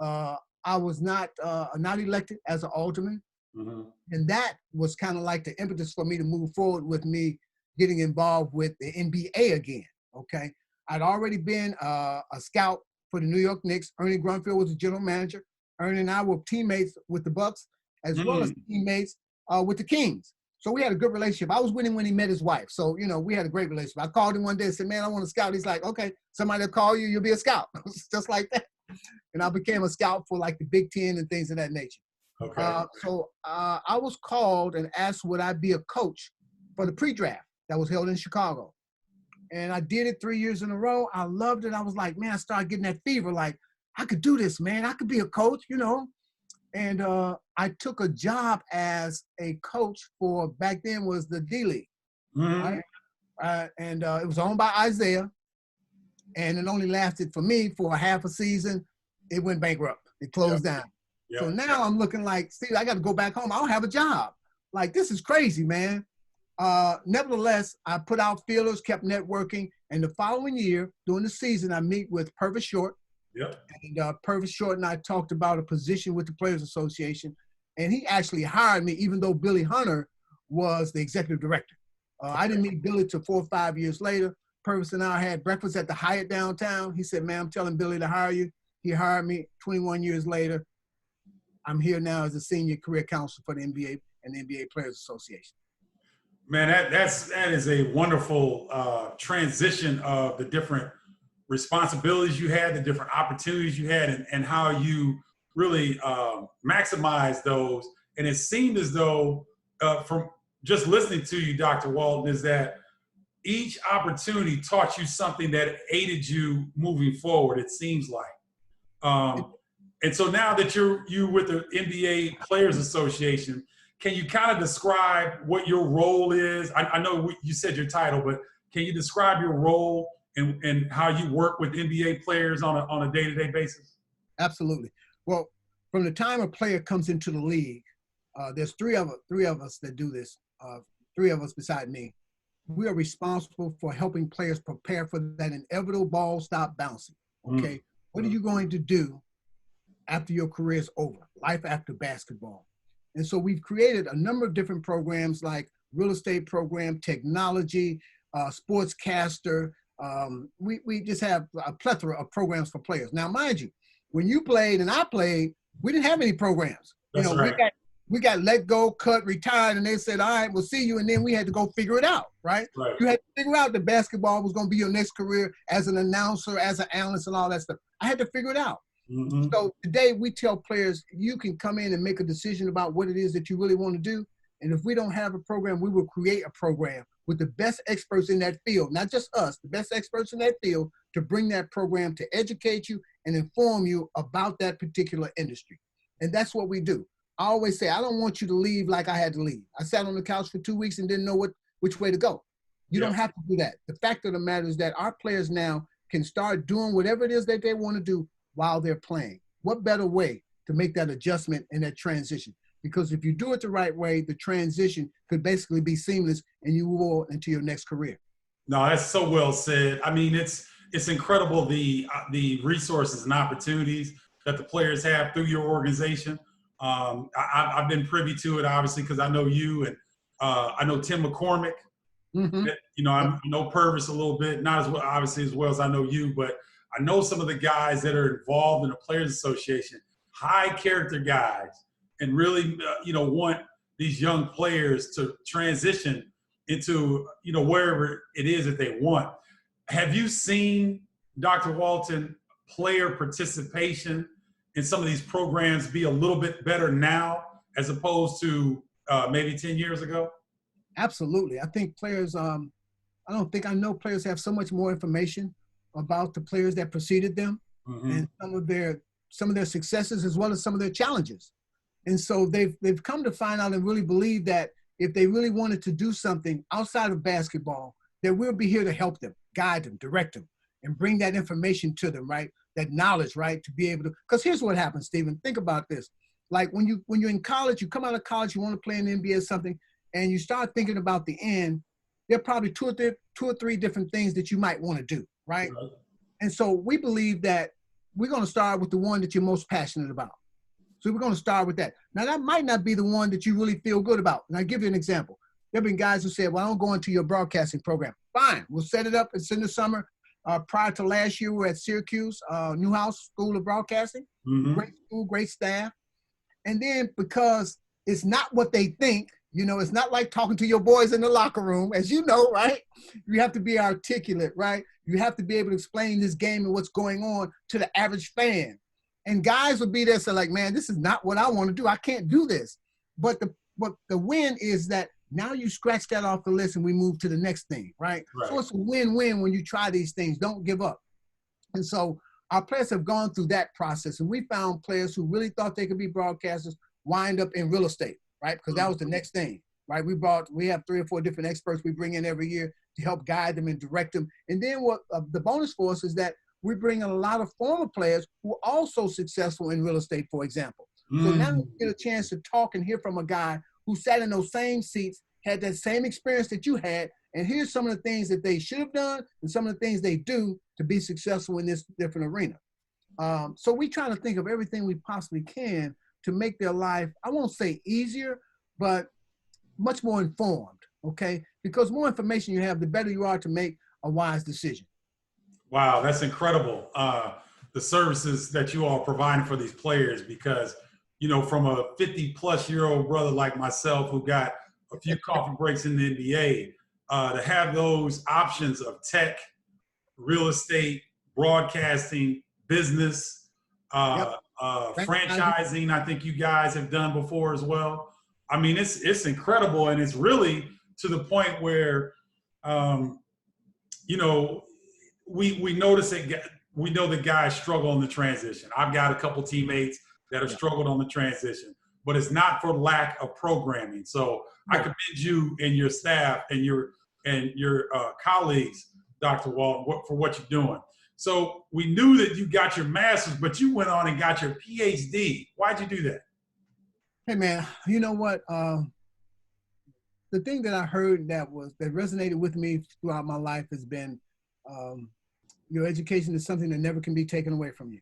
I was not elected as an alderman. Mm-hmm. And that was kind of like the impetus for me to move forward with me getting involved with the NBA again, okay? I'd already been a scout for the New York Knicks. Ernie Grunfeld was the general manager. Ernie and I were teammates with the Bucks, as well as teammates with the Kings. So we had a good relationship. I was with him when he met his wife. So, you know, we had a great relationship. I called him one day and said, man, I want to scout. He's like, okay, somebody will call you, you'll be a scout. Just like that. And I became a scout for like the Big Ten and things of that nature. Okay. So I was called and asked would I be a coach for the pre-draft that was held in Chicago. And I did it 3 years in a row. I loved it. I was like, man, I started getting that fever. Like, I could do this, man. I could be a coach, you know. And I took a job as a coach for, back then was the D-League. Mm-hmm. Right? And it was owned by Isaiah. And it only lasted for me for a half a season. It went bankrupt. It closed down. Yep. So now I'm looking like, see, I got to go back home. I don't have a job. Like, this is crazy, man. Nevertheless, I put out feelers, kept networking. And the following year, during the season, I meet with Purvis Short. Yep. And Purvis Short and I talked about a position with the Players Association. And he actually hired me, even though Billy Hunter was the executive director. I didn't meet Billy till 4 or 5 years later. Purvis and I had breakfast at the Hyatt downtown. He said, man, I'm telling Billy to hire you. He hired me 21 years later. I'm here now as a senior career counselor for the NBA and the NBA Players Association. Man, that is a wonderful transition of the different responsibilities you had, the different opportunities you had, and how you really maximize those. And it seemed as though from just listening to you, Dr. Walton, is that each opportunity taught you something that aided you moving forward, it seems like. And so now that you're with the NBA Players Association, can you kind of describe what your role is? I know you said your title, but can you describe your role and how you work with NBA players on a day-to-day basis? Absolutely. Well, from the time a player comes into the league, there's three of us that do this. 3 of us beside me. We are responsible for helping players prepare for that inevitable ball stop bouncing. Okay, what are you going to do after your career is over? Life after basketball. And so we've created a number of different programs like real estate program, technology, sportscaster. We just have a plethora of programs for players. Now, mind you, when you played and I played, we didn't have any programs. That's right. We got let go, cut, retired, and they said, all right, we'll see you. And then we had to go figure it out, right? You had to figure out that basketball was going to be your next career as an announcer, as an analyst, and all that stuff. I had to figure it out. Mm-hmm. So today we tell players, you can come in and make a decision about what it is that you really want to do. And if we don't have a program, we will create a program with the best experts in that field, not just us, the best experts in that field, to bring that program to educate you and inform you about that particular industry. And that's what we do. I always say, I don't want you to leave like I had to leave. I sat on the couch for 2 weeks and didn't know what which way to go. You Yeah. don't have to do that. The fact of the matter is that our players now can start doing whatever it is that they want to do while they're playing. What better way to make that adjustment and that transition? Because if you do it the right way, the transition could basically be seamless and you will into your next career. No, that's so well said. I mean, it's incredible the resources and opportunities that the players have through your organization. I've been privy to it, obviously, because I know you and I know Tim McCormick. Mm-hmm. You know, I know Purvis a little bit, not as well, obviously, as well as I know you, but I know some of the guys that are involved in the Players Association, high character guys, and really, want these young players to transition into, wherever it is that they want. Have you seen, Dr. Walton, player participation in some of these programs be a little bit better now as opposed to maybe 10 years ago? Absolutely. I think players, I don't think I know players have so much more information about the players that preceded them and some of their successes as well as some of their challenges. And so they've come to find out and really believe that if they really wanted to do something outside of basketball, that we'll be here to help them, guide them, direct them, and bring that information to them, right? That knowledge, right? To be able to, because here's what happens, Stephen. Think about this. Like when you're in college, you come out of college, you want to play in the NBA or something, and you start thinking about the end, there are probably two or three different things that you might want to do, right? And so we believe that we're going to start with the one that you're most passionate about. So we're going to start with that. Now, that might not be the one that you really feel good about. And I'll give you an example. There have been guys who said, well, I don't go into your broadcasting program. Fine, we'll set it up. It's in the summer. Prior to last year, we were at Syracuse, Newhouse School of Broadcasting. Great school, great staff. And then because it's not what they think, it's not like talking to your boys in the locker room, as you know, right? You have to be articulate, right? You have to be able to explain this game and what's going on to the average fan. And guys will be there saying like, man, this is not what I want to do. I can't do this. But the win is that now you scratch that off the list and we move to the next thing, right? So it's a win-win when you try these things. Don't give up. And so our players have gone through that process. And we found players who really thought they could be broadcasters wind up in real estate, right? Because that was the next thing, right? We have 3 or 4 different experts we bring in every year to help guide them and direct them. And then what the bonus for us is that we bring in a lot of former players who are also successful in real estate, for example. So now you get a chance to talk and hear from a guy who sat in those same seats, had that same experience that you had, and here's some of the things that they should have done and some of the things they do to be successful in this different arena. So we try to think of everything we possibly can to make their life, I won't say easier, but much more informed, okay? Because more information you have, the better you are to make a wise decision. Wow, that's incredible. The services that you all are providing for these players, because, from a 50-plus-year-old brother like myself who got a few coffee breaks in the NBA, to have those options of tech, real estate, broadcasting, business, franchising, I think you guys have done before as well. I mean, it's incredible, and it's really to the point where, we notice it. We know the guys struggle in the transition. I've got a couple teammates that have struggled on the transition, but it's not for lack of programming. So I commend you and your staff and your colleagues, Dr. Walton, for what you're doing. So we knew that you got your master's, but you went on and got your PhD. Why'd you do that? Hey man, you know what? The thing that I heard that resonated with me throughout my life has been, your education is something that never can be taken away from you.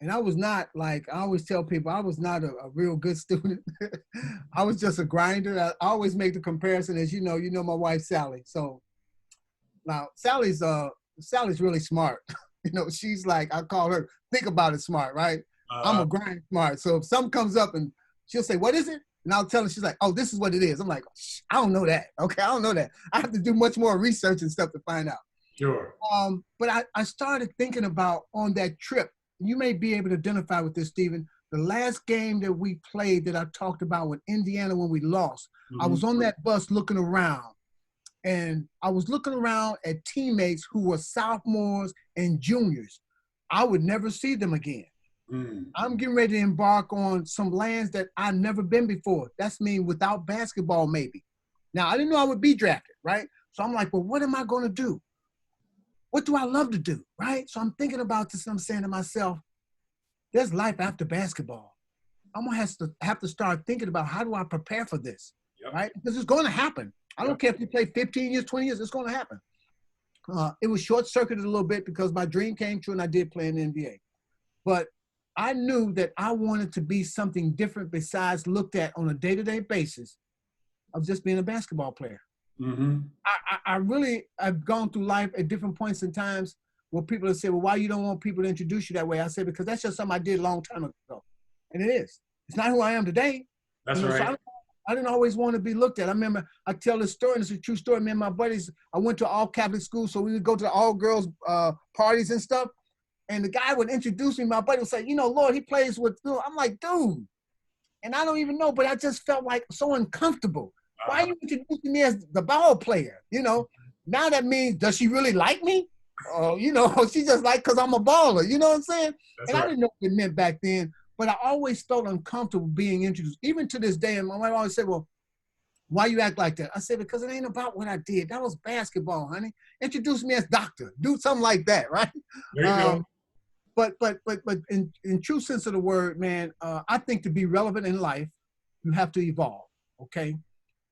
And I was not, like I always tell people, I was not a real good student. I was just a grinder. I always make the comparison, as you know my wife, Sally. So now Sally's really smart. She's like, I call her, think about it smart, right? I'm a grind smart. So if something comes up and she'll say, what is it? And I'll tell her, she's like, oh, this is what it is. I'm like, I don't know that. Okay, I don't know that. I have to do much more research and stuff to find out. Sure. But I started thinking about on that trip, you may be able to identify with this, Stephen, the last game that we played that I talked about with Indiana when we lost. I was on that bus looking around, and I was looking around at teammates who were sophomores and juniors. I would never see them again. I'm getting ready to embark on some lands that I've never been before. That's mean without basketball, maybe. Now, I didn't know I would be drafted, right? So I'm like, well, what am I going to do? What do I love to do, right? So I'm thinking about this and I'm saying to myself, there's life after basketball. I'm going to have to start thinking about how do I prepare for this, right? Because it's going to happen. I don't care if you play 15 years, 20 years, it's going to happen. It was short-circuited a little bit because my dream came true and I did play in the NBA. But I knew that I wanted to be something different besides looked at on a day-to-day basis of just being a basketball player. Mm-hmm. I've gone through life at different points in times where people have said, well, why you don't want people to introduce you that way? I said, because that's just something I did a long time ago. And it is. It's not who I am today. That's right. So I didn't always want to be looked at. I remember, I tell this story, and it's a true story. Me and my buddies, I went to all Catholic school, so we would go to the all girls parties and stuff. And the guy would introduce me. My buddy would say, you know, Lord, he plays with, I'm like, dude. And I don't even know, but I just felt like so uncomfortable. Why are you introducing me as the ball player? You know, now that means, does she really like me? You know, she just like, because I'm a baller. You know what I'm saying? That's and right. I didn't know what it meant back then, but I always felt uncomfortable being introduced. Even to this day, and my wife always said, well, why you act like that? I said, because it ain't about what I did. That was basketball, honey. Introduce me as doctor. Do something like that, right? There you go. But in true sense of the word, man, I think to be relevant in life, you have to evolve, okay?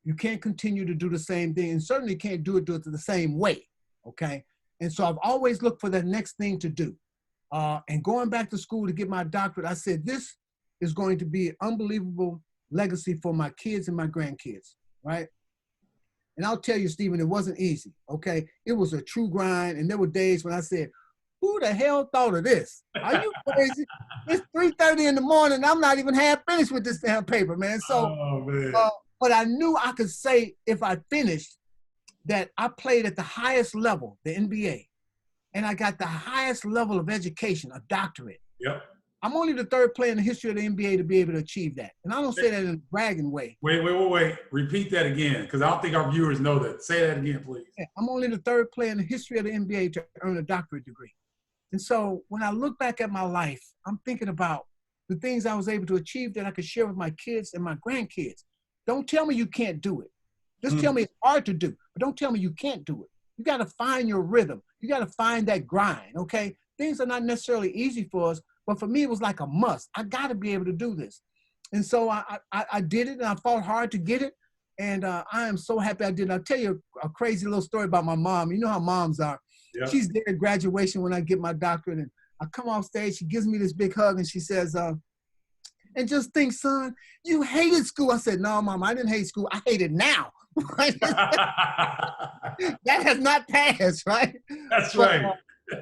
You can't continue to do the same thing, and certainly can't do it the same way, okay? And so I've always looked for the next thing to do. And going back to school to get my doctorate, I said, this is going to be an unbelievable legacy for my kids and my grandkids, right? And I'll tell you, Stephen, it wasn't easy, okay? It was a true grind, and there were days when I said, who the hell thought of this? Are you crazy? It's 3:30 in the morning, and I'm not even half finished with this damn paper, man. So, but I knew I could say if I finished that I played at the highest level, the NBA, and I got the highest level of education, a doctorate. Yep. I'm only the third player in the history of the NBA to be able to achieve that. And I don't say that in a bragging way. Wait. Repeat that again, because I don't think our viewers know that. Say that again, please. Yeah, I'm only the third player in the history of the NBA to earn a doctorate degree. And so when I look back at my life, I'm thinking about the things I was able to achieve that I could share with my kids and my grandkids. Don't tell me you can't do it. Just tell me it's hard to do, but don't tell me you can't do it. You got to find your rhythm. You got to find that grind, okay? Things are not necessarily easy for us, but for me, it was like a must. I got to be able to do this. And so I did it, and I fought hard to get it, and I am so happy I did it. I'll tell you a crazy little story about my mom. You know how moms are. Yep. She's there at graduation when I get my doctorate, and I come off stage, she gives me this big hug, and she says, and just think, son, you hated school. I said, no, Mom, I didn't hate school. I hate it now. That has not passed, right? That's right.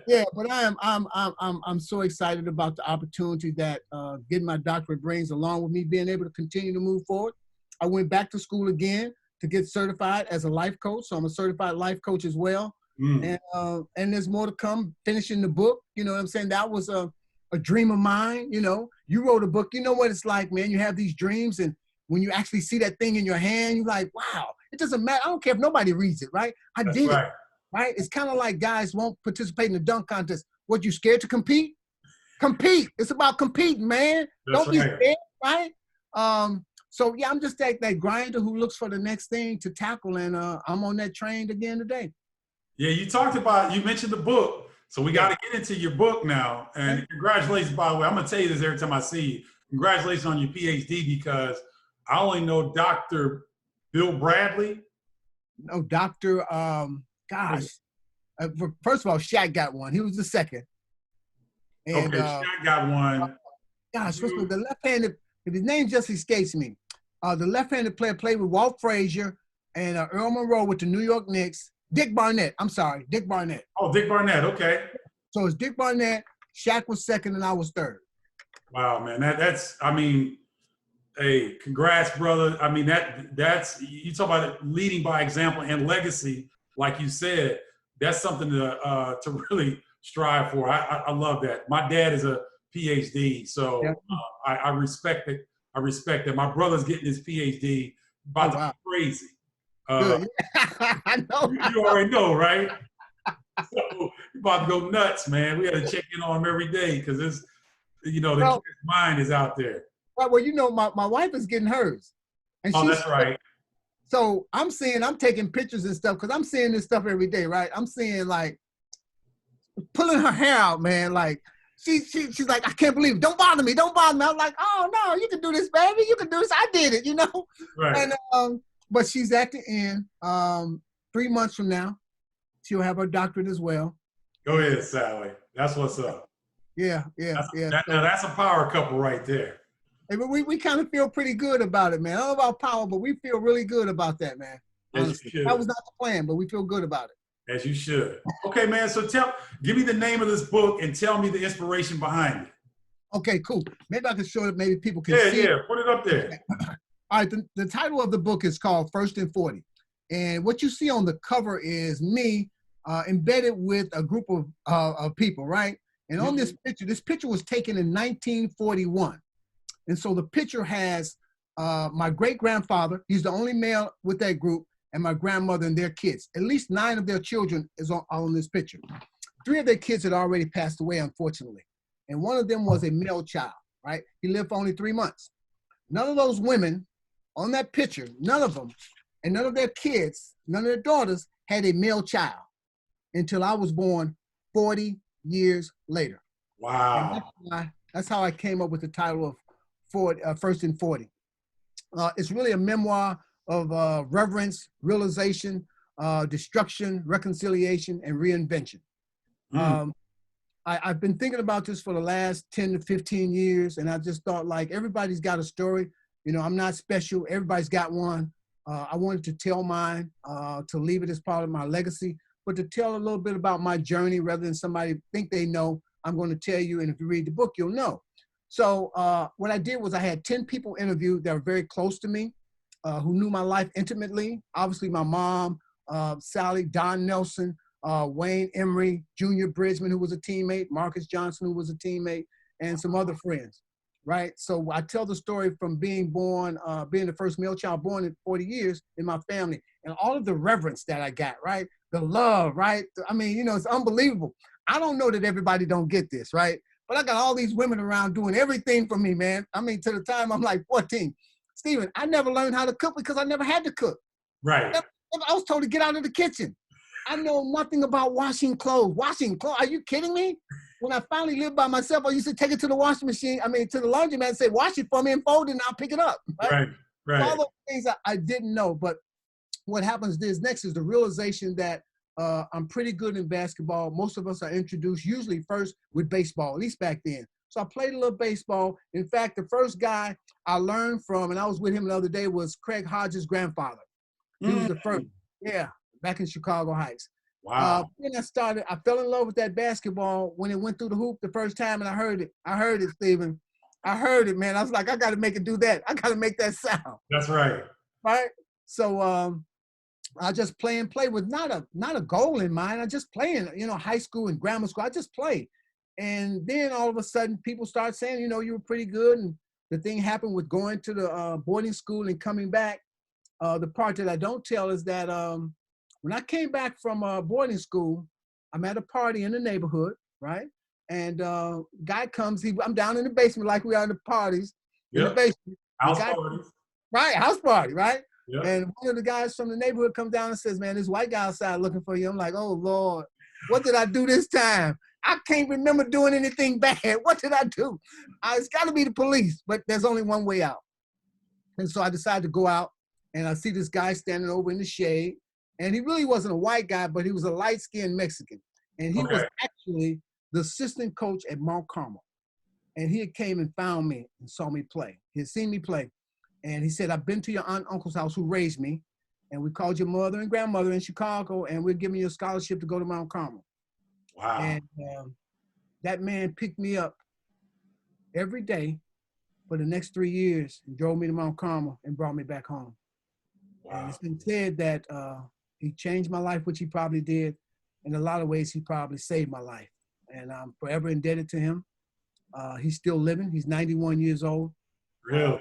Yeah, but I'm so excited about the opportunity that getting my doctorate brings, along with me being able to continue to move forward. I went back to school again to get certified as a life coach, so I'm a certified life coach as well. And there's more to come. Finishing the book, you know what I'm saying? That was a dream of mine. You know, you wrote a book. You know what it's like, man. You have these dreams, and when you actually see that thing in your hand, you're like, wow. It doesn't matter. I don't care if nobody reads it, right? I did it, right? It's kind of like guys won't participate in the dunk contest. What, you scared to compete? Compete. It's about competing, man. Don't be scared, right? So yeah, I'm just that grinder who looks for the next thing to tackle, and I'm on that train again today. Yeah, you mentioned the book, so we got to get into your book now. And congratulations, by the way. I'm gonna tell you this every time I see you. Congratulations on your PhD, because I only know Dr. Bill Bradley. No, Dr. First of all, Shaq got one. He was the second. And, okay, Shaq got one. The left-handed, if his name just escapes me, the left-handed player played with Walt Frazier and Earl Monroe with the New York Knicks. Dick Barnett. I'm sorry, Dick Barnett. Oh, Dick Barnett. Okay. So it's Dick Barnett. Shaq was second, and I was third. Wow, man. That's. I mean, hey, congrats, brother. I mean, that's you talk about leading by example and legacy, like you said. That's something to really strive for. I love that. My dad is a PhD, so I respect it. I respect that. My brother's getting his PhD. About to be crazy. I know. You already know, right? So you're about to go nuts, man. We got to check in on him every day because it's, the kid's mind is out there. Well, my wife is getting hers. And that's right. So I'm taking pictures and stuff because I'm seeing this stuff every day, right? I'm seeing like pulling her hair out, man. Like she's like, I can't believe it. Don't bother me. Don't bother me. I'm like, oh no, you can do this, baby. You can do this. I did it, you know? Right. And but she's at the end. 3 months from now, she'll have her doctorate as well. Go ahead, Sally. That's what's up. Yeah. Now that's a power couple right there. But we kind of feel pretty good about it, man. I don't know about power, but we feel really good about that, man. Honestly. That was not the plan, but we feel good about it. As you should. Okay, man. So give me the name of this book and tell me the inspiration behind it. Okay, cool. Maybe I can show it. Maybe people can see. Yeah. Put it up there. All right. The title of the book is called First and 40. And what you see on the cover is me embedded with a group of people, right? And on this picture was taken in 1941. And so the picture has my great-grandfather, he's the only male with that group, and my grandmother and their kids. At least 9 of their children is on this picture. 3 of their kids had already passed away, unfortunately. And one of them was a male child, right? He lived for only 3 months. None of those women on that picture, none of them, and none of their kids, none of their daughters had a male child until I was born 40 years later. Wow. That's how I came up with the title of First and 40. It's really a memoir of reverence, realization, destruction, reconciliation, and reinvention. I've been thinking about this for the last 10 to 15 years, and I just thought, like, everybody's got a story. You know, I'm not special. Everybody's got one. I wanted to tell mine, to leave it as part of my legacy, but to tell a little bit about my journey rather than somebody think they know. I'm going to tell you, and if you read the book, you'll know. So what I did was I had 10 people interviewed that were very close to me, who knew my life intimately. Obviously, my mom, Sally, Don Nelson, Wayne Emery, Junior Bridgman, who was a teammate, Marcus Johnson, who was a teammate, and some other friends, right? So I tell the story from being born, being the first male child born in 40 years in my family, and all of the reverence that I got, right? The love, right? I mean, you know, it's unbelievable. I don't know that everybody don't get this, right? But I got all these women around doing everything for me, man. I mean, to the time I'm like 14. Steven, I never learned how to cook because I never had to cook. Right. I was told to get out of the kitchen. I know nothing about washing clothes. Washing clothes? Are you kidding me? When I finally lived by myself, I used to take it to the washing machine. I mean, to the laundromat and say, wash it for me and fold it and I'll pick it up. Right. So all those things I didn't know. But what happens next is the realization that I'm pretty good in basketball. Most of us are introduced usually first with baseball, at least back then. So I played a little baseball. In fact, the first guy I learned from, and I was with him the other day, was Craig Hodges' grandfather. He was the first, back in Chicago Heights. Wow. Then I fell in love with that basketball when it went through the hoop the first time, and I heard it, Stephen. I heard it, man. I was like, I got to make it do that. I got to make that sound. That's right. Right? So I just play with not a goal in mind. I just playing, you know, high school and grammar school. I just play. And then all of a sudden people start saying, you know, you were pretty good. And the thing happened with going to the boarding school and coming back. The part that I don't tell is that when I came back from boarding school, I'm at a party in the neighborhood, right? And guy comes, I'm down in the basement like we are in the parties. In the basement. House parties. Right, house party, right? Yep. And one of the guys from the neighborhood comes down and says, man, this white guy outside looking for you. I'm like, oh, Lord, what did I do this time? I can't remember doing anything bad. What did I do? It's got to be the police, but there's only one way out. And so I decided to go out, and I see this guy standing over in the shade. And he really wasn't a white guy, but he was a light-skinned Mexican. And he was actually the assistant coach at Mount Carmel. And he had came and found me and saw me play. He had seen me play. And he said, I've been to your aunt and uncle's house who raised me. And we called your mother and grandmother in Chicago, and we're giving you a scholarship to go to Mount Carmel. Wow. And that man picked me up every day for the next 3 years and drove me to Mount Carmel and brought me back home. Wow. And it's been said that he changed my life, which he probably did. In a lot of ways, he probably saved my life. And I'm forever indebted to him. He's still living. He's 91 years old. Really?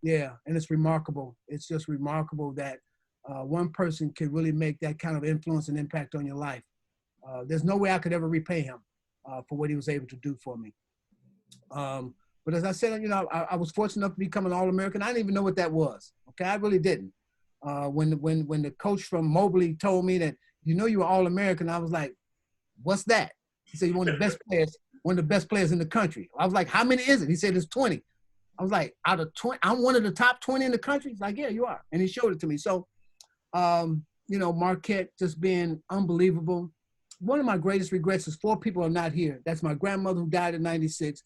Yeah, and it's remarkable. It's just remarkable that one person can really make that kind of influence and impact on your life. There's no way I could ever repay him for what he was able to do for me. But as I said, you know, I was fortunate enough to become an All-American. I didn't even know what that was. Okay, I really didn't. When the coach from Mobley told me that, you were All-American, I was like, what's that? He said, you're one of the best players in the country. I was like, how many is it? He said, it's 20. I was like, out of 20, I'm one of the top 20 in the country? He's like, yeah, you are. And he showed it to me. So, Marquette just being unbelievable. One of my greatest regrets is 4 people are not here. That's my grandmother who died in 96,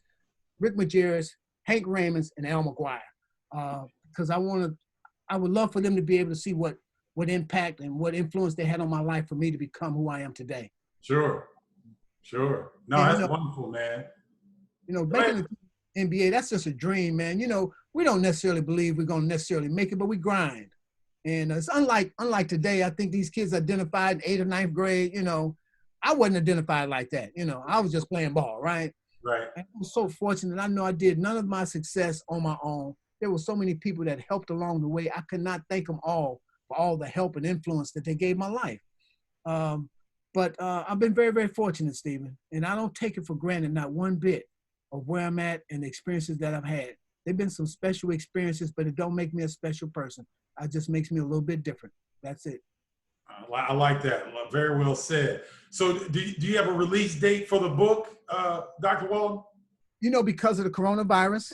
Rick Majerus, Hank Ramons, and Al McGuire. Because I would love for them to be able to see what impact and what influence they had on my life for me to become who I am today. Sure. No, and, that's wonderful, man. Making the NBA, that's just a dream, man. We don't necessarily believe we're going to necessarily make it, but we grind. And it's unlike today. I think these kids identified in 8th or 9th grade, I wasn't identified like that. I was just playing ball, right? Right. And I was so fortunate. I know I did none of my success on my own. There were so many people that helped along the way. I could not thank them all for all the help and influence that they gave my life. But I've been very, very fortunate, Stephen, and I don't take it for granted, not one bit, of where I'm at and the experiences that I've had. They've been some special experiences, but it don't make me a special person. It just makes me a little bit different. That's it. I like that. Very well said. So do you have a release date for the book, Dr. Walton? Because of the coronavirus,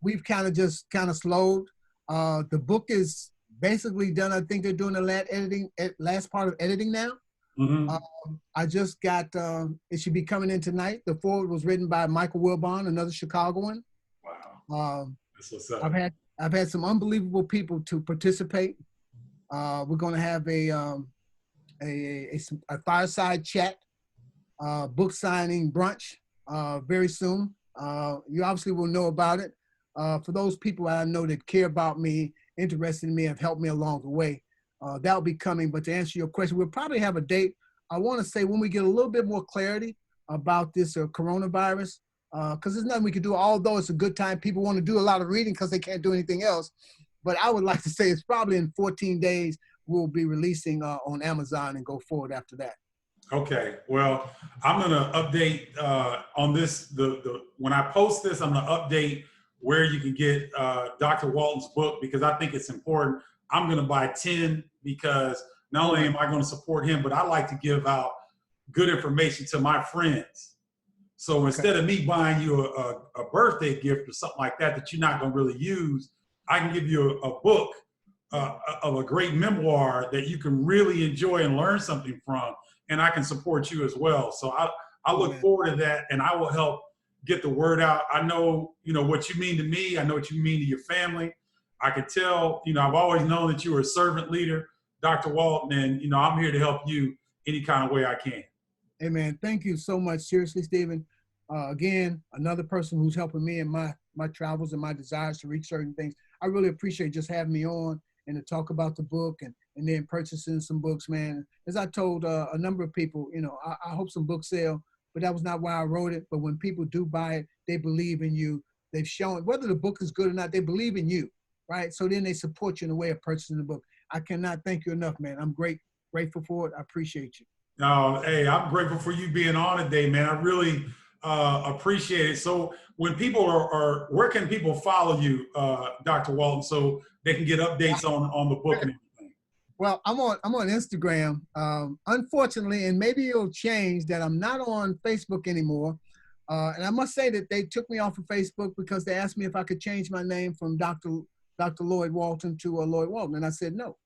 we've kind of slowed. The book is basically done. I think they're doing the last part of editing now. Mm-hmm. I just got, it should be coming in tonight. The foreword was written by Michael Wilbon, another Chicagoan. Wow. That's what's up. I've had some unbelievable people to participate. We're going to have a fireside chat, book signing brunch very soon. You obviously will know about it. For those people I know that care about me, interested in me, have helped me along the way, that will be coming. But to answer your question, we'll probably have a date. I want to say when we get a little bit more clarity about this coronavirus, because there's nothing we can do, although it's a good time. People want to do a lot of reading because they can't do anything else. But I would like to say it's probably in 14 days we'll be releasing on Amazon and go forward after that. Okay. Well, I'm going to update on this. When I post this, I'm going to update where you can get Dr. Walton's book, because I think it's important. I'm going to buy 10 because not only am I going to support him, but I like to give out good information to my friends. So instead of me buying you a birthday gift or something like that you're not going to really use, I can give you a book of a great memoir that you can really enjoy and learn something from, and I can support you as well. So I look forward to that, and I will help get the word out. I know, what you mean to me. I know what you mean to your family. I can tell, I've always known that you were a servant leader, Dr. Walton, and, I'm here to help you any kind of way I can. Hey, man, thank you so much. Seriously, Stephen. Again, another person who's helping me in my travels and my desires to reach certain things. I really appreciate just having me on and to talk about the book and then purchasing some books, man. As I told a number of people, I hope some books sell, but that was not why I wrote it. But when people do buy it, they believe in you. They've shown, whether the book is good or not, they believe in you, right? So then they support you in the way of purchasing the book. I cannot thank you enough, man. I'm grateful for it. I appreciate you. No, hey, I'm grateful for you being on today, man. I really appreciate it. So when people are where can people follow you, Dr. Walton, so they can get updates on the book and everything? Well, I'm on Instagram. Unfortunately, and maybe it'll change, that I'm not on Facebook anymore. And I must say that they took me off of Facebook because they asked me if I could change my name from Dr. Lloyd Walton to Lloyd Walton. And I said, no,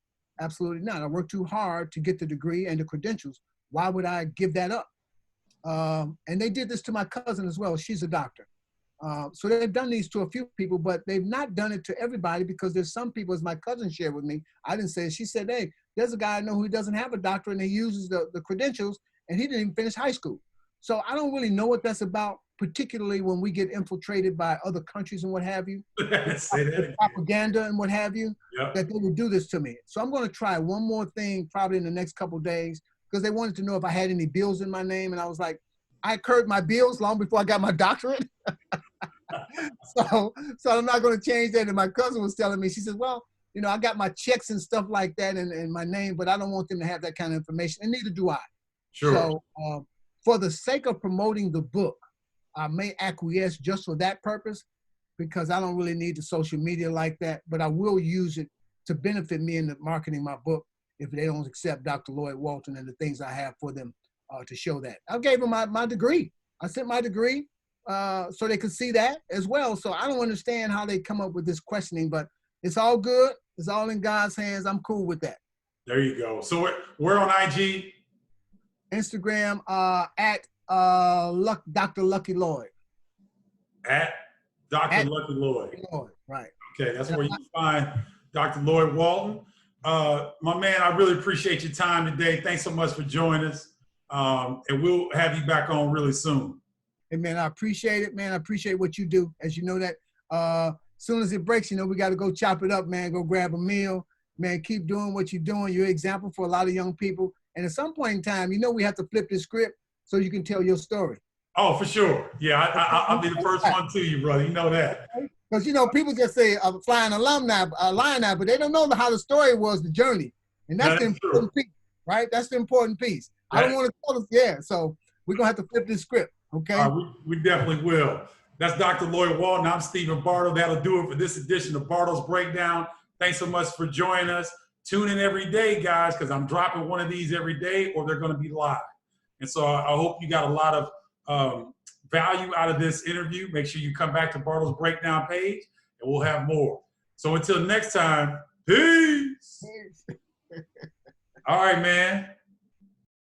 absolutely not. I worked too hard to get the degree and the credentials. Why would I give that up? And they did this to my cousin as well. She's a doctor. So they've done these to a few people, but they've not done it to everybody, because there's some people, as my cousin shared with me, I didn't say it, she said, hey, there's a guy I know who doesn't have a doctorate and he uses the credentials and he didn't even finish high school. So I don't really know what that's about, particularly when we get infiltrated by other countries and what have you, propaganda and what have you, that they would do this to me. So I'm going to try one more thing probably in the next couple of days, because they wanted to know if I had any bills in my name. And I was like, I incurred my bills long before I got my doctorate. So I'm not going to change that. And my cousin was telling me, she said, well, I got my checks and stuff like that in my name, but I don't want them to have that kind of information, and neither do I. Sure. So for the sake of promoting the book, I may acquiesce just for that purpose, because I don't really need the social media like that, but I will use it to benefit me in the marketing my book if they don't accept Dr. Lloyd Walton and the things I have for them to show that. I gave them my degree. I sent my degree so they could see that as well. So I don't understand how they come up with this questioning, but it's all good. It's all in God's hands. I'm cool with that. There you go. So we're on IG? Instagram at Dr. Lucky Lloyd. At Dr. Lucky Lloyd. Right. Okay, that's where you can find Dr. Lloyd Walton. My man, I really appreciate your time today. Thanks so much for joining us. And we'll have you back on really soon. Hey, man, I appreciate it, man. I appreciate what you do. As you know that as soon as it breaks, you know, we got to go chop it up, man. Go grab a meal. Man, keep doing what you're doing. You're an example for a lot of young people. And at some point in time, you know, we have to flip this script so you can tell your story. Oh, for sure. Yeah, I'll be the first one to you, brother. You know that. Because, you know, people just say flying alumni, but they don't know how the story was, the journey. And that's the important piece, right? That's the important piece. I don't want to tell us, so we're going to have to flip this script, okay? We definitely will. That's Dr. Lloyd Walton. I'm Stephen Bartle. That'll do it for this edition of Bartle's Breakdown. Thanks so much for joining us. Tune in every day, guys, because I'm dropping one of these every day or they're going to be live. And so I hope you got a lot of value out of this interview. Make sure you come back to Bartle's Breakdown page and we'll have more. So until next time, peace. All right, man.